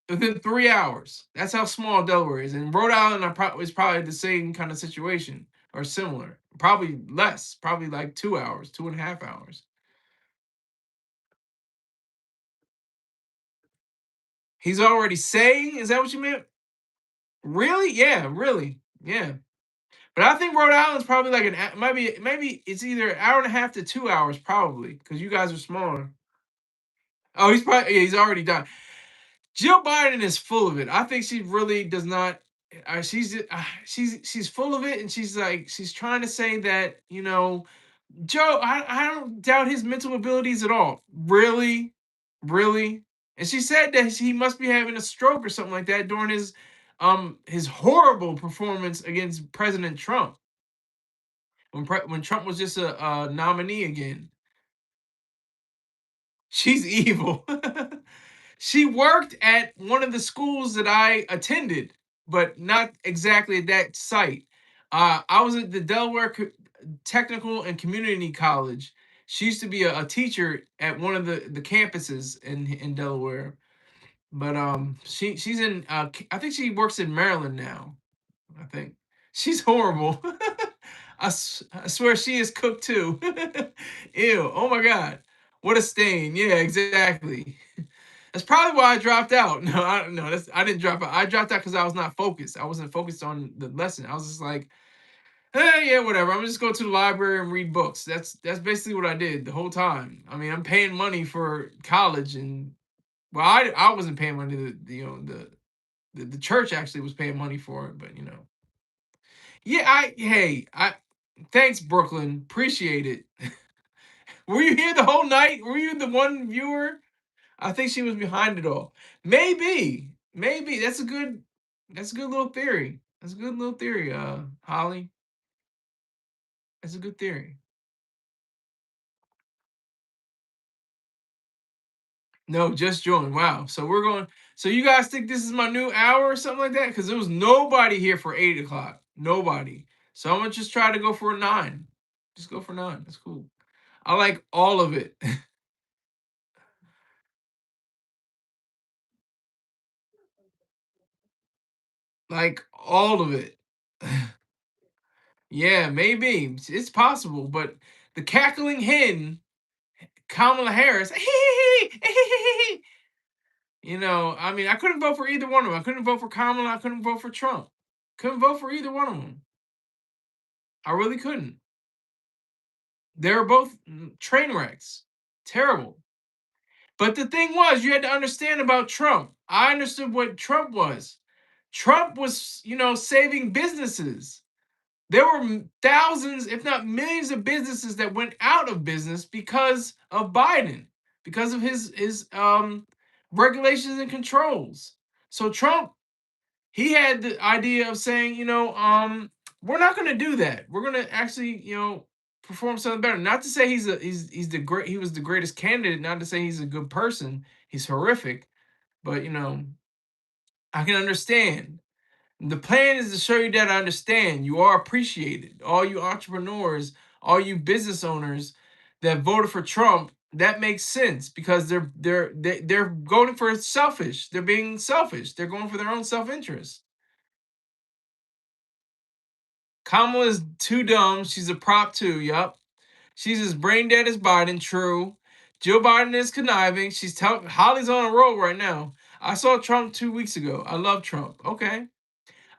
within 3 hours. That's how small Delaware is. And Rhode Island is probably the same kind of situation or similar. Probably less, probably like 2 hours, 2.5 hours. He's already saying, is that what you meant? Really? Yeah, really. Yeah. But I think Rhode Island's probably like maybe it's either an hour and a half to 2 hours, probably, because you guys are smaller. Oh, he's probably, yeah, he's already done. Jill Biden is full of it. I think she really does not. She's full of it, and she's trying to say that Joe. I don't doubt his mental abilities at all. Really, really. And she said that he must be having a stroke or something like that during his horrible performance against President Trump when Trump was just a nominee again. She's evil. She worked at one of the schools that I attended, but not exactly at that site. I was at the Delaware Technical and Community College. She used to be a teacher at one of the campuses in Delaware. But she's in I think she works in Maryland now. I think she's horrible. I swear she is cooked too. Ew! Oh my god! What a stain. Yeah, exactly. That's probably why I dropped out. No, I don't know. I didn't drop out. I dropped out because I was not focused. I wasn't focused on the lesson. I was just like, yeah, whatever. I'm just going to the library and read books. That's basically what I did the whole time. I mean, I'm paying money for college, and well, I wasn't paying money. The church actually was paying money for it, but yeah. I thanks Brooklyn, appreciate it. Were you here the whole night? Were you the one viewer? I think she was behind it all. Maybe that's a good little theory. That's a good little theory, Holly. That's a good theory. No, just joined. Wow. So we're going. So you guys think this is my new hour or something like that? Because there was nobody here for 8 o'clock. Nobody. So I'm gonna just try to go for a 9. Just go for 9. That's cool. I like all of it. Like all of it. Yeah, maybe. It's possible, but the cackling hen, Kamala Harris, I mean, I couldn't vote for either one of them. I couldn't vote for Kamala. I couldn't vote for Trump. Couldn't vote for either one of them. I really couldn't. They were both train wrecks. Terrible. But the thing was, you had to understand about Trump. I understood what Trump was. Trump was, saving businesses. There were thousands, if not millions, of businesses that went out of business because of Biden, because of his regulations and controls. So Trump, he had the idea of saying, we're not going to do that. We're going to actually, perform something better. Not to say he was the greatest candidate. Not to say he's a good person. He's horrific, but I can understand. The plan is to show you that I understand. You are appreciated. All you entrepreneurs, all you business owners that voted for Trump, that makes sense because they're going for selfish. They're being selfish. They're going for their own self-interest. Kamala is too dumb. She's a prop too. Yup. She's as brain dead as Biden. True. Joe Biden is conniving. She's telling Holly's on a roll right now. I saw Trump 2 weeks ago. I love Trump. Okay.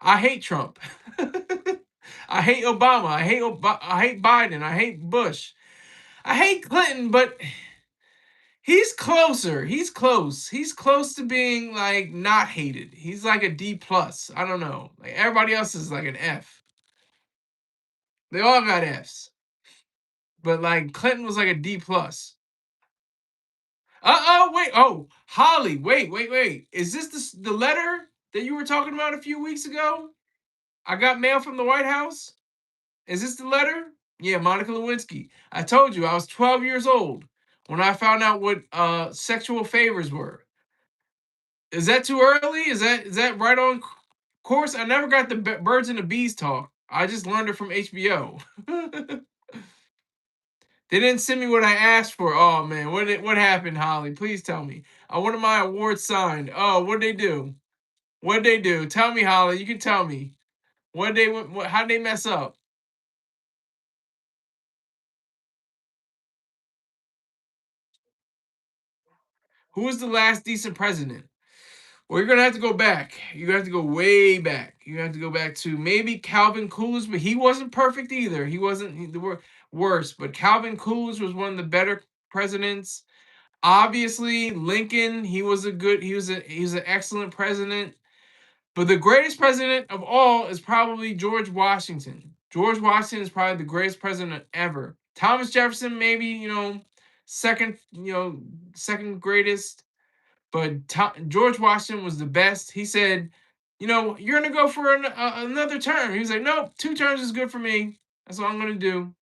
I hate Trump. I hate Obama. I hate Biden. I hate Bush. I hate Clinton, but he's closer. He's close. He's close to being like not hated. He's like a D plus. I don't know. Like everybody else is like an F. They all got Fs. But like Clinton was like a D plus. Wait. Oh, Holly. Wait. Is this the letter that you were talking about a few weeks ago? I got mail from the White House. Is this the letter? Yeah, Monica Lewinsky. I told you I was 12 years old when I found out what sexual favors were. Is that too early? Is that right on course? I never got the birds and the bees talk. I just learned it from HBO. They didn't send me what I asked for. Oh man, what happened, Holly? Please tell me. I wanted my award signed. Oh, what'd they do? What'd they do? Tell me, Holly. You can tell me. How'd they mess up? Who was the last decent president? Well, you're gonna have to go back. You have to go way back. You have to go back to maybe Calvin Coolidge, but he wasn't perfect either. He wasn't the worst, but Calvin Coolidge was one of the better presidents. Obviously, Lincoln, he was an excellent president. But the greatest president of all is probably George Washington. George Washington is probably the greatest president ever. Thomas Jefferson, maybe, second, second greatest. But George Washington was the best. He said, you're going to go for another term. He was like, nope, 2 terms is good for me. That's all I'm going to do.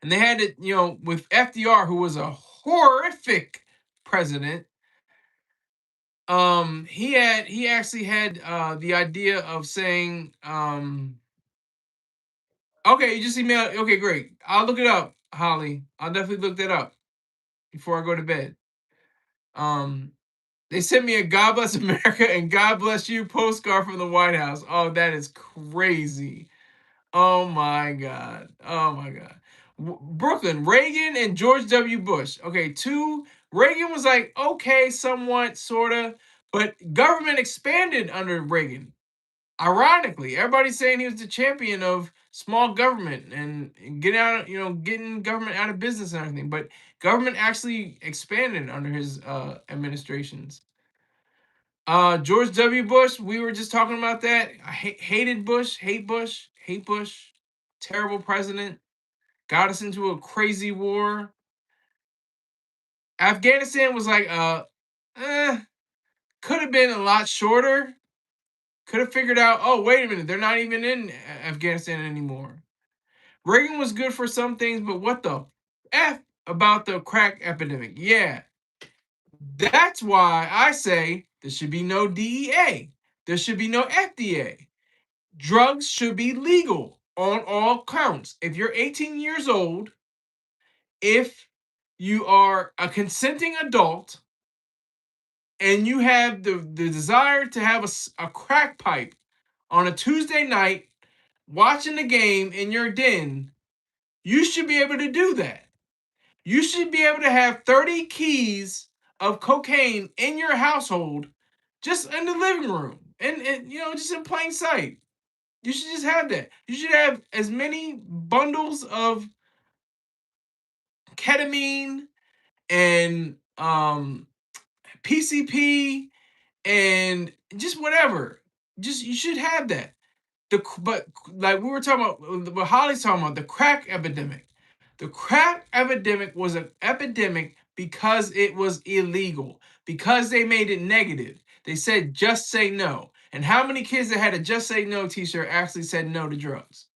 And they had it, with FDR, who was a horrific president. He actually had the idea of saying, okay, you just emailed. Okay, great. I'll look it up, Holly. I'll definitely look that up before I go to bed. Um, they sent me a "God Bless America" and "God Bless You" postcard from the White House. Oh, that is crazy. Oh my God. Oh my God. Brooklyn, Reagan and George W. Bush. Okay, two. Reagan was like, okay, somewhat, sorta, but government expanded under Reagan. Ironically, everybody's saying he was the champion of small government and getting government out of business and everything. But government actually expanded under his administrations. George W. Bush, we were just talking about that. I hated Bush, hate Bush. Terrible president. Got us into a crazy war. Afghanistan was like, could have been a lot shorter. Could have figured out, oh, wait a minute, they're not even in Afghanistan anymore. Reagan was good for some things, but what the F about the crack epidemic? Yeah, that's why I say there should be no DEA. There should be no FDA. Drugs should be legal on all counts. If you're 18 years old, if you are a consenting adult, and you have the desire to have a crack pipe on a Tuesday night watching the game in your den, you should be able to do that. You should be able to have 30 keys of cocaine in your household just in the living room and just in plain sight. You should just have that. You should have as many bundles of ketamine and PCP and just whatever. Just you should have that. But like we were talking about, what Holly's talking about, the crack epidemic. The crack epidemic was an epidemic because it was illegal, because they made it negative. They said just say no. And how many kids that had a just say no t-shirt actually said no to drugs?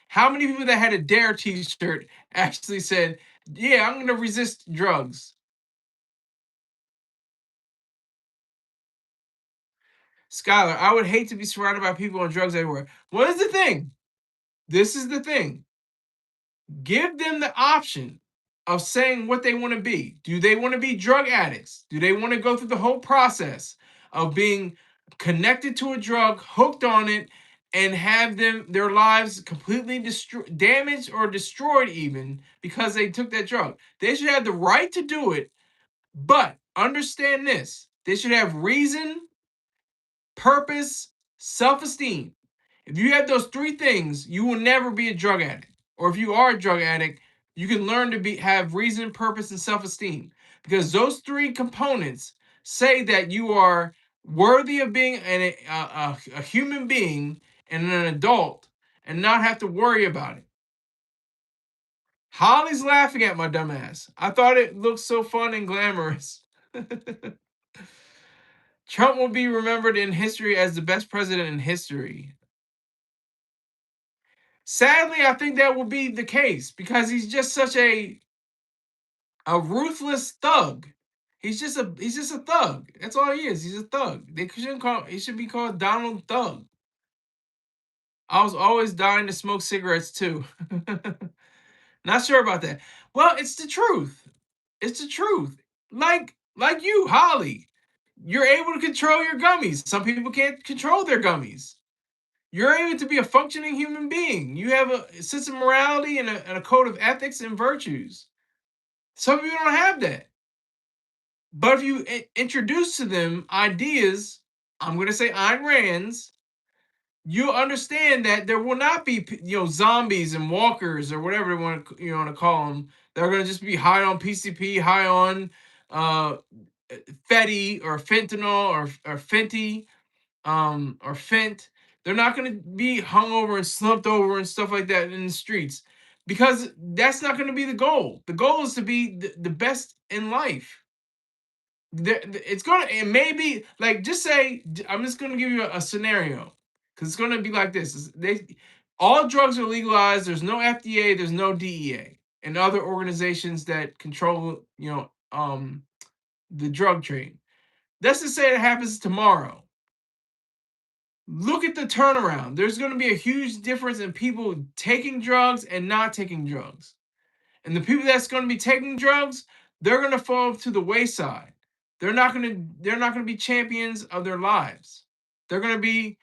How many people that had a dare t-shirt actually said, yeah, I'm going to resist drugs? Skylar, I would hate to be surrounded by people on drugs everywhere. What is the thing? This is the thing. Give them the option of saying what they want to be. Do they want to be drug addicts? Do they want to go through the whole process of being connected to a drug, hooked on it, and have their lives completely damaged or destroyed even because they took that drug? They should have the right to do it, but understand this. They should have reason, purpose, self-esteem. If you have those three things, you will never be a drug addict. Or if you are a drug addict, you can learn to have reason, purpose, and self-esteem. Because those three components say that you are worthy of being a human being and an adult and not have to worry about it. Holly's laughing at my dumbass. I thought it looked so fun and glamorous. Trump will be remembered in history as the best president in history. Sadly, I think that will be the case because he's just such a ruthless thug. He's just a thug. That's all he is. He's a thug. He should be called Donald Thug. I was always dying to smoke cigarettes too. Not sure about that. Well, it's the truth. It's the truth. Like you, Holly. You're able to control your gummies. Some people can't control their gummies. You're able to be a functioning human being. You have a sense of morality and a code of ethics and virtues. Some people don't have that. But if you introduce to them ideas, I'm going to say Ayn Rand's, you'll understand that there will not be zombies and walkers or whatever you want to call them. They're going to just be high on PCP, high on uh, Fetty or fentanyl or Fenty or Fent. They're not going to be hung over and slumped over and stuff like that in the streets because that's not going to be the goal. The goal is to be the best in life. It's gonna, it may be like, just say, I'm just gonna give you a scenario because it's gonna be like this. All drugs are legalized. There's no FDA. There's no DEA and other organizations that control the drug trade. Let's just say it happens tomorrow. Look at the turnaround. There's going to be a huge difference in people taking drugs and not taking drugs. And the people that's going to be taking drugs, they're going to fall to the wayside. They're not going to be champions of their lives. They're going to be,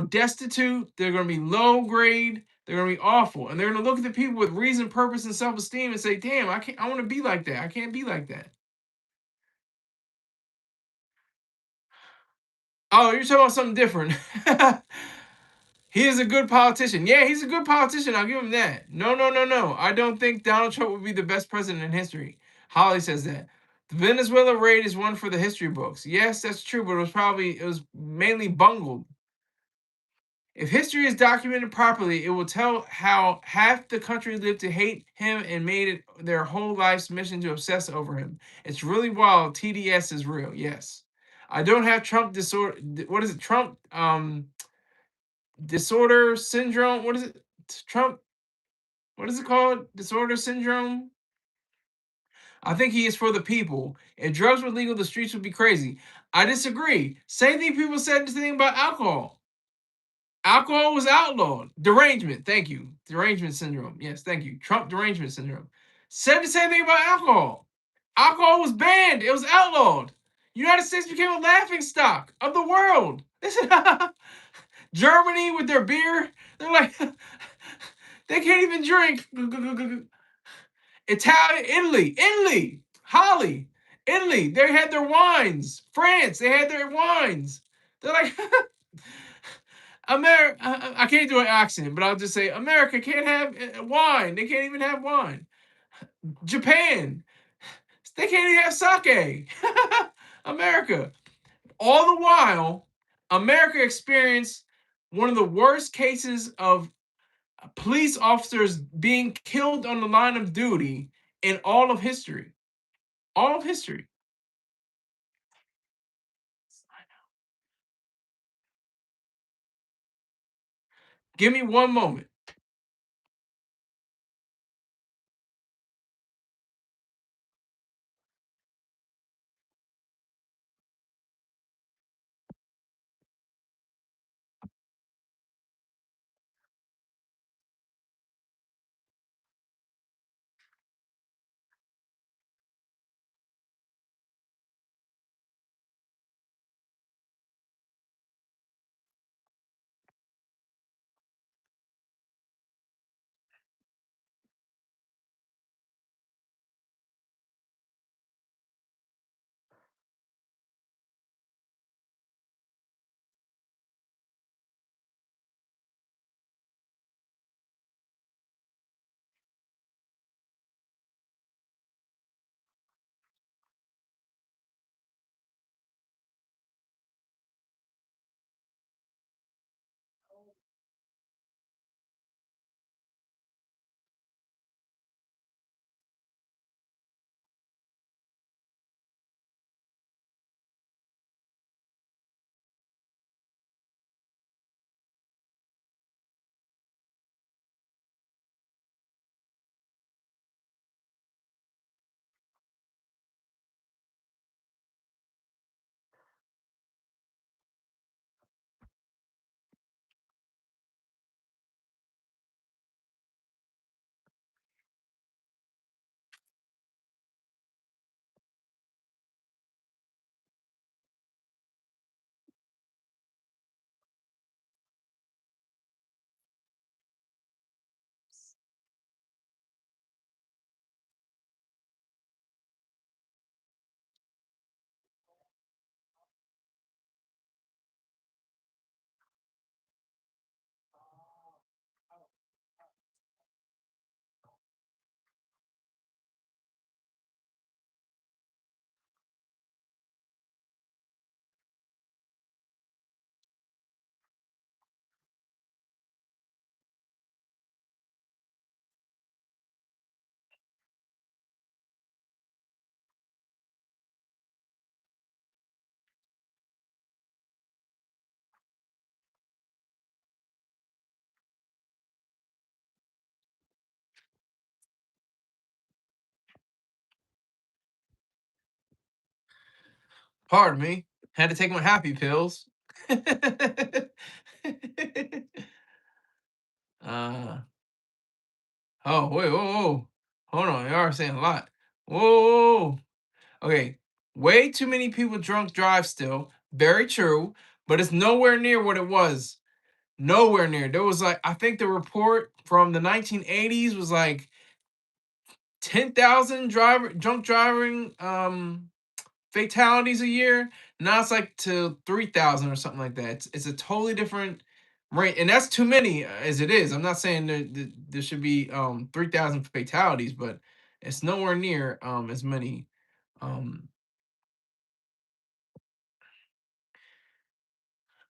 destitute. They're going to be low grade. They're going to be awful. And they're going to look at the people with reason, purpose, and self-esteem and say, "Damn, I want to be like that. I can't be like that." Oh, you're talking about something different. He is a good politician. Yeah, he's a good politician. I'll give him that. No, no, no, no. I don't think Donald Trump would be the best president in history. Holly says that. The Venezuela raid is one for the history books. Yes, that's true, but it was mainly bungled. If history is documented properly, it will tell how half the country lived to hate him and made it their whole life's mission to obsess over him. It's really wild. TDS is real. Yes. I don't have Trump disorder. What is it? Trump disorder syndrome. What is it? Trump. What is it called? Disorder syndrome. I think he is for the people. If drugs were legal, the streets would be crazy. I disagree. Same thing people said the thing about alcohol. Alcohol was outlawed. Derangement. Thank you. Derangement syndrome. Yes, thank you. Trump derangement syndrome. Said the same thing about alcohol. Alcohol was banned. It was outlawed. United States became a laughing stock of the world. Germany with their beer, they're like, they can't even drink. Italy, Holly, Italy, they had their wines. France, they had their wines. They're like, America, I can't do an accent, but I'll just say America can't have wine. They can't even have wine. Japan, they can't even have sake. America. All the while, America experienced one of the worst cases of police officers being killed on the line of duty in all of history. All of history. Give me one moment. Pardon me. Had to take my happy pills. uh, oh, wait, whoa, whoa. Hold on. You are saying a lot. Whoa, whoa, whoa. Okay. Way too many people drunk drive still. Very true. But it's nowhere near what it was. Nowhere near. There was like, I think the report from the 1980s was like 10,000 drunk driving fatalities a year. Now it's like to 3,000 or something like that. It's a totally different rate, and that's too many as it is. I'm not saying there should be 3,000 fatalities, but it's nowhere near as many. Um,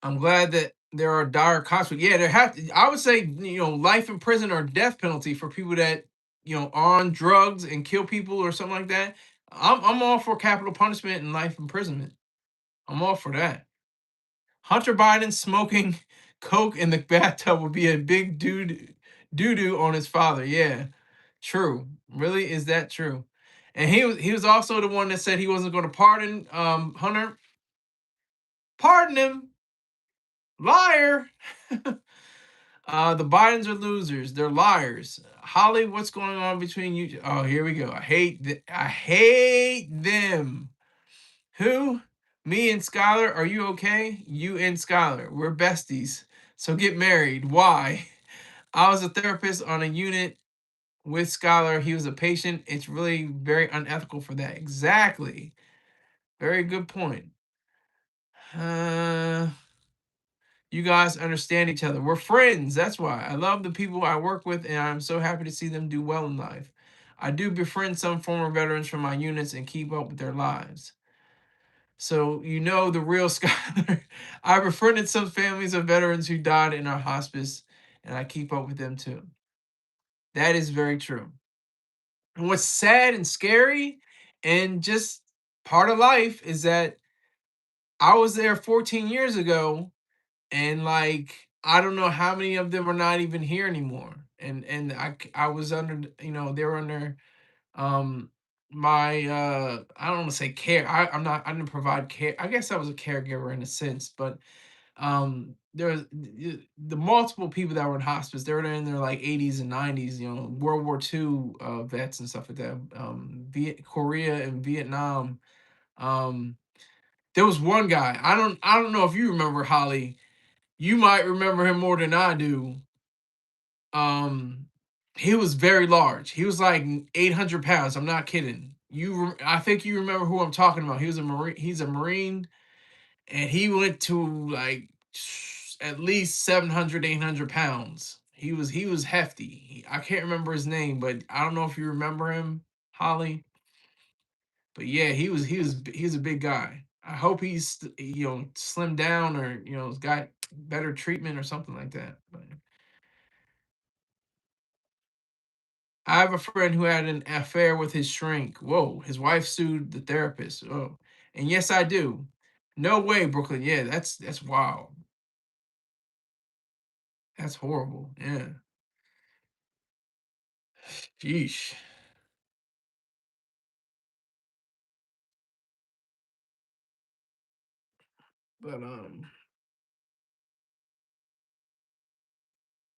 I'm glad that there are dire consequences. Yeah, there have to, I would say, life in prison or death penalty for people that are on drugs and kill people or something like that. I'm all for capital punishment and life imprisonment. I'm all for that. Hunter Biden smoking coke in the bathtub would be a big doo doo on his father. Yeah, true. Really, is that true? And he was also the one that said he wasn't going to pardon Hunter. Pardon him, liar. The Bidens are losers. They're liars. Holly, what's going on between you? Oh, here we go. I hate them. Who? Me and Skylar. Are you okay? You and Skylar. We're besties. So get married. Why? I was a therapist on a unit with Skylar. He was a patient. It's really very unethical for that. Exactly. Very good point. Uh, you guys understand each other. We're friends. That's why. I love the people I work with, and I'm so happy to see them do well in life. I do befriend some former veterans from my units and keep up with their lives. So the real Skylar. I befriended some families of veterans who died in our hospice, and I keep up with them too. That is very true. And what's sad and scary and just part of life is that I was there 14 years ago, and like I don't know how many of them are not even here anymore. And I was under, they were under my I don't want to say care. I'm not, I didn't provide care. I guess I was a caregiver in a sense, but there's the multiple people that were in hospice. They were in their like 80s and 90s, World War II vets and stuff like that. Korea and Vietnam. um there was one guy, I don't know if you remember, Holly. You might remember him more than I do. um he was very large. He was like 800 pounds. I'm not kidding you. I think you remember who I'm talking about. He's a marine, and he went to like at least 700, 800 pounds. He was hefty. I can't remember his name, but I don't know if you remember him, Holly. But yeah, he was a big guy. I hope he's slimmed down, or got better treatment or something like that. But I have a friend who had an affair with his shrink. Whoa, his wife sued the therapist. Oh, and yes, I do. No way, Brooklyn. Yeah, that's wild. That's horrible. Yeah. Sheesh. But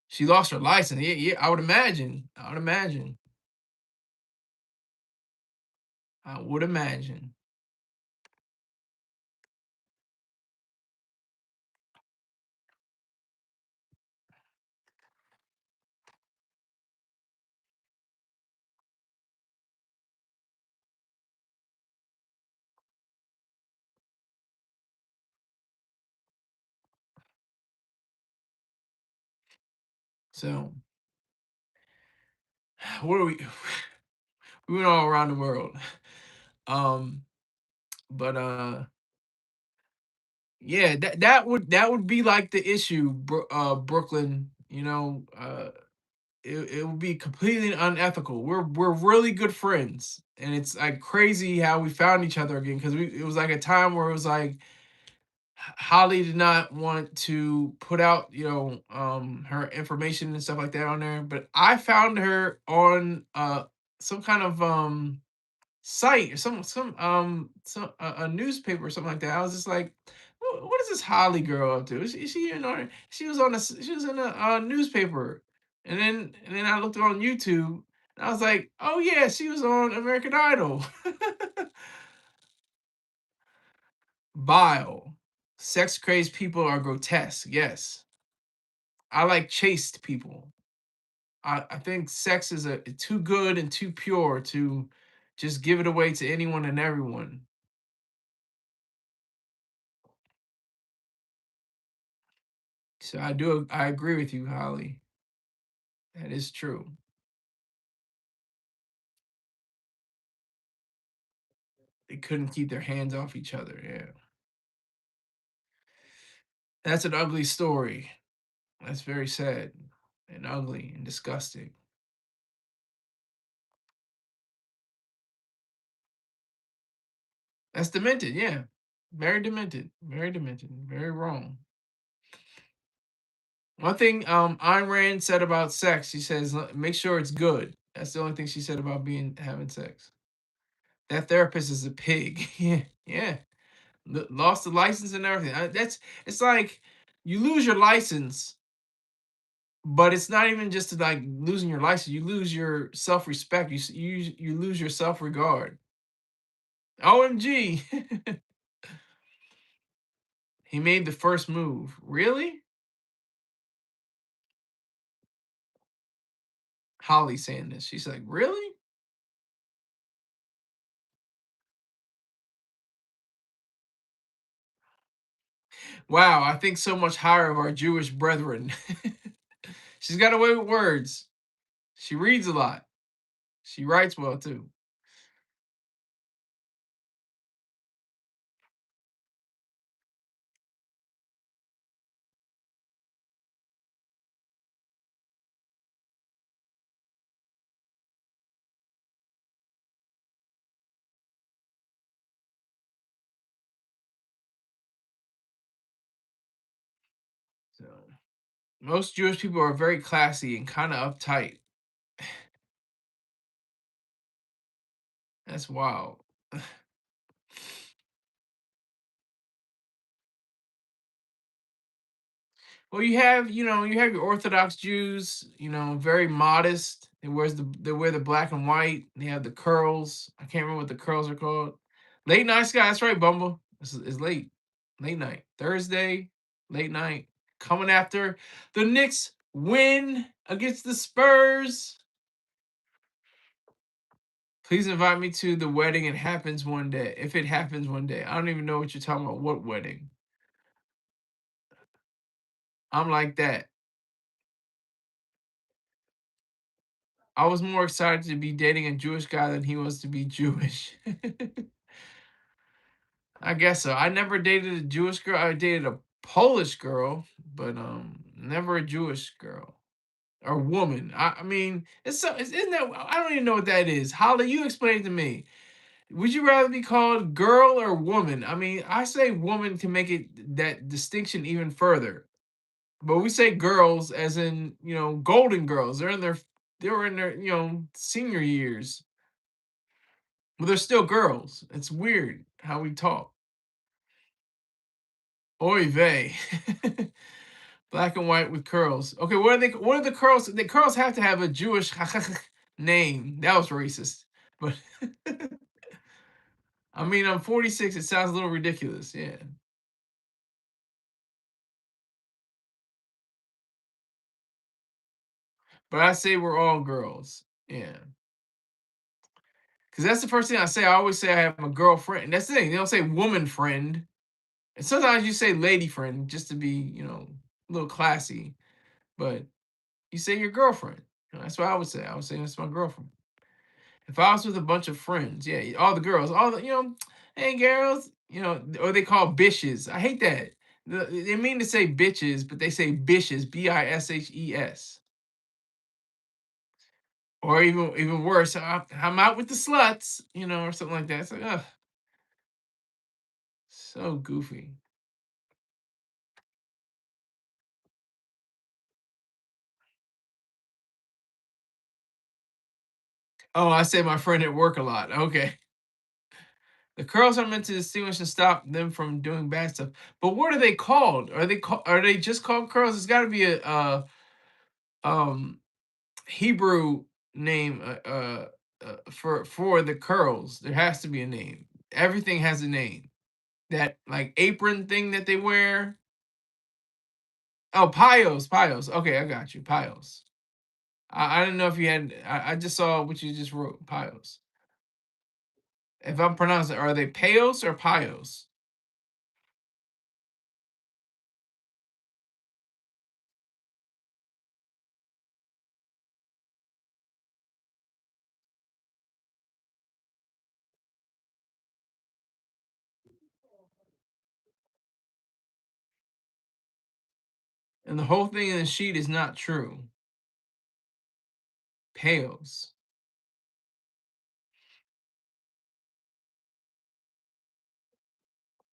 she lost her license. Yeah, yeah. I would imagine. I would imagine. I would imagine. So, what are we? We went all around the world. Um, but yeah, that would be like the issue, Brooklyn. It would be completely unethical. We're really good friends, and it's like crazy how we found each other again, because it was like a time where it was like Holly did not want to put out, her information and stuff like that on there, but I found her on some kind of site or a newspaper or something like that. I was just like, what is this Holly girl up to? Is she in on? She was on a she was in a newspaper, and then I looked on YouTube. And I was like, oh yeah, she was on American Idol. Vile, sex crazed people are grotesque. Yes, I like chaste people. I think sex is too good and too pure to just give it away to anyone and everyone. So I agree with you, Holly. That is true. They couldn't keep their hands off each other. Yeah. That's an ugly story. That's very sad and ugly and disgusting. That's demented, yeah. Very demented. Very demented. Very wrong. One thing Ayn Rand said about sex, she says, Make sure it's good." That's the only thing she said about being having sex. That therapist is a pig. Yeah, yeah. Lost the license and everything. It's like you lose your license, but it's not even just like losing your license. You lose your self respect. You lose your self regard. OMG, he made the first move. Really? Holly saying this. She's like, really? Wow, I think so much higher of our Jewish brethren. She's got away with words. She reads a lot. She writes well too. So most Jewish people are very classy and kind of uptight. That's wild. Well, you have your Orthodox Jews, very modest. They wear the black and white. They have the curls. I can't remember what the curls are called. Late night sky. That's right, Bumble. It's late, late night Thursday, late night. Coming after the Knicks win against the Spurs. Please invite me to the wedding. It happens one day. If it happens one day, I don't even know what you're talking about. What wedding? I'm like that. I was more excited to be dating a Jewish guy than he was to be Jewish. I guess so. I never dated a Jewish girl. I dated a Polish girl, but never a Jewish girl or woman. I mean, isn't that I don't even know what that is. Holly, you explain it to me. Would you rather be called girl or woman? I mean, I say woman to make it that distinction even further. But we say girls as in, golden girls. They were in their, senior years. But they're still girls. It's weird how we talk. Oy vey. Black and white with curls. Okay, what are the curls? The curls have to have a Jewish name. That was racist. But I mean, I'm 46. It sounds a little ridiculous. Yeah. But I say we're all girls. Yeah. Because that's the first thing I say. I always say I have a girlfriend. And that's the thing. They don't say woman friend. And sometimes you say lady friend just to be, a little classy. But you say your girlfriend. That's what I would say. I would say that's my girlfriend. If I was with a bunch of friends, yeah, all the girls, hey girls, or they call bitches. I hate that. They mean to say bitches, but they say bishes, bishes. Or even worse, I'm out with the sluts, or something like that. It's like, ugh, so goofy. Oh, I say my friend at work a lot. Okay. The curls are meant to distinguish and stop them from doing bad stuff. But what are they called? Are they just called curls? It's got to be a um Hebrew name for the curls. There has to be a name. Everything has a name. That like apron thing that they wear. Oh, pios, pios. Okay, I got you. Pios. I didn't know if you had. I just saw what you just wrote. Pios. If I'm pronouncing, are they payos or pios? And the whole thing in the sheet is not true. Payos.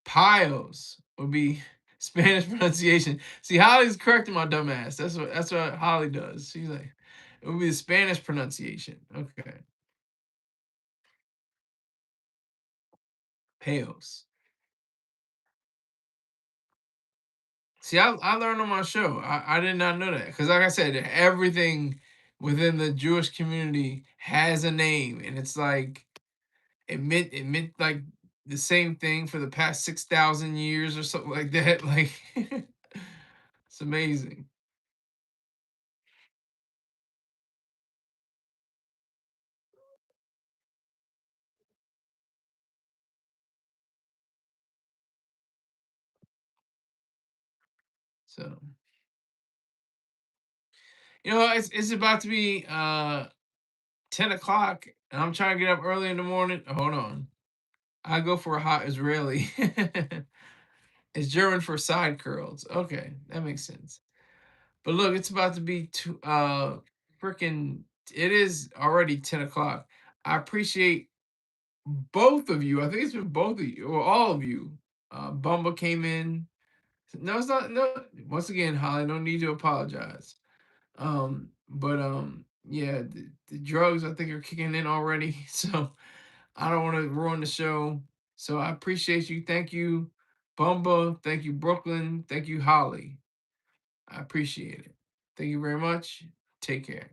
Pios would be Spanish pronunciation. See, Holly's correcting my dumb ass. That's what Holly does. She's like, it would be the Spanish pronunciation. Okay. Payos. See, I learned on my show. I did not know that because, like I said, everything within the Jewish community has a name, and it's like it meant like the same thing for the past 6,000 years or something like that. Like, it's amazing. So, it's about to be 10 o'clock, and I'm trying to get up early in the morning. Hold on, I go for a hot Israeli. It's German for side curls. Okay, that makes sense. But look, it's about to be freaking. It is already 10 o'clock. I appreciate both of you. I think it's been both of you or all of you. Bumba came in. No, it's not. No, once again, Holly, no need to apologize. But yeah, the drugs I think are kicking in already. So I don't want to ruin the show. So I appreciate you. Thank you, Bumba. Thank you, Brooklyn. Thank you, Holly. I appreciate it. Thank you very much. Take care.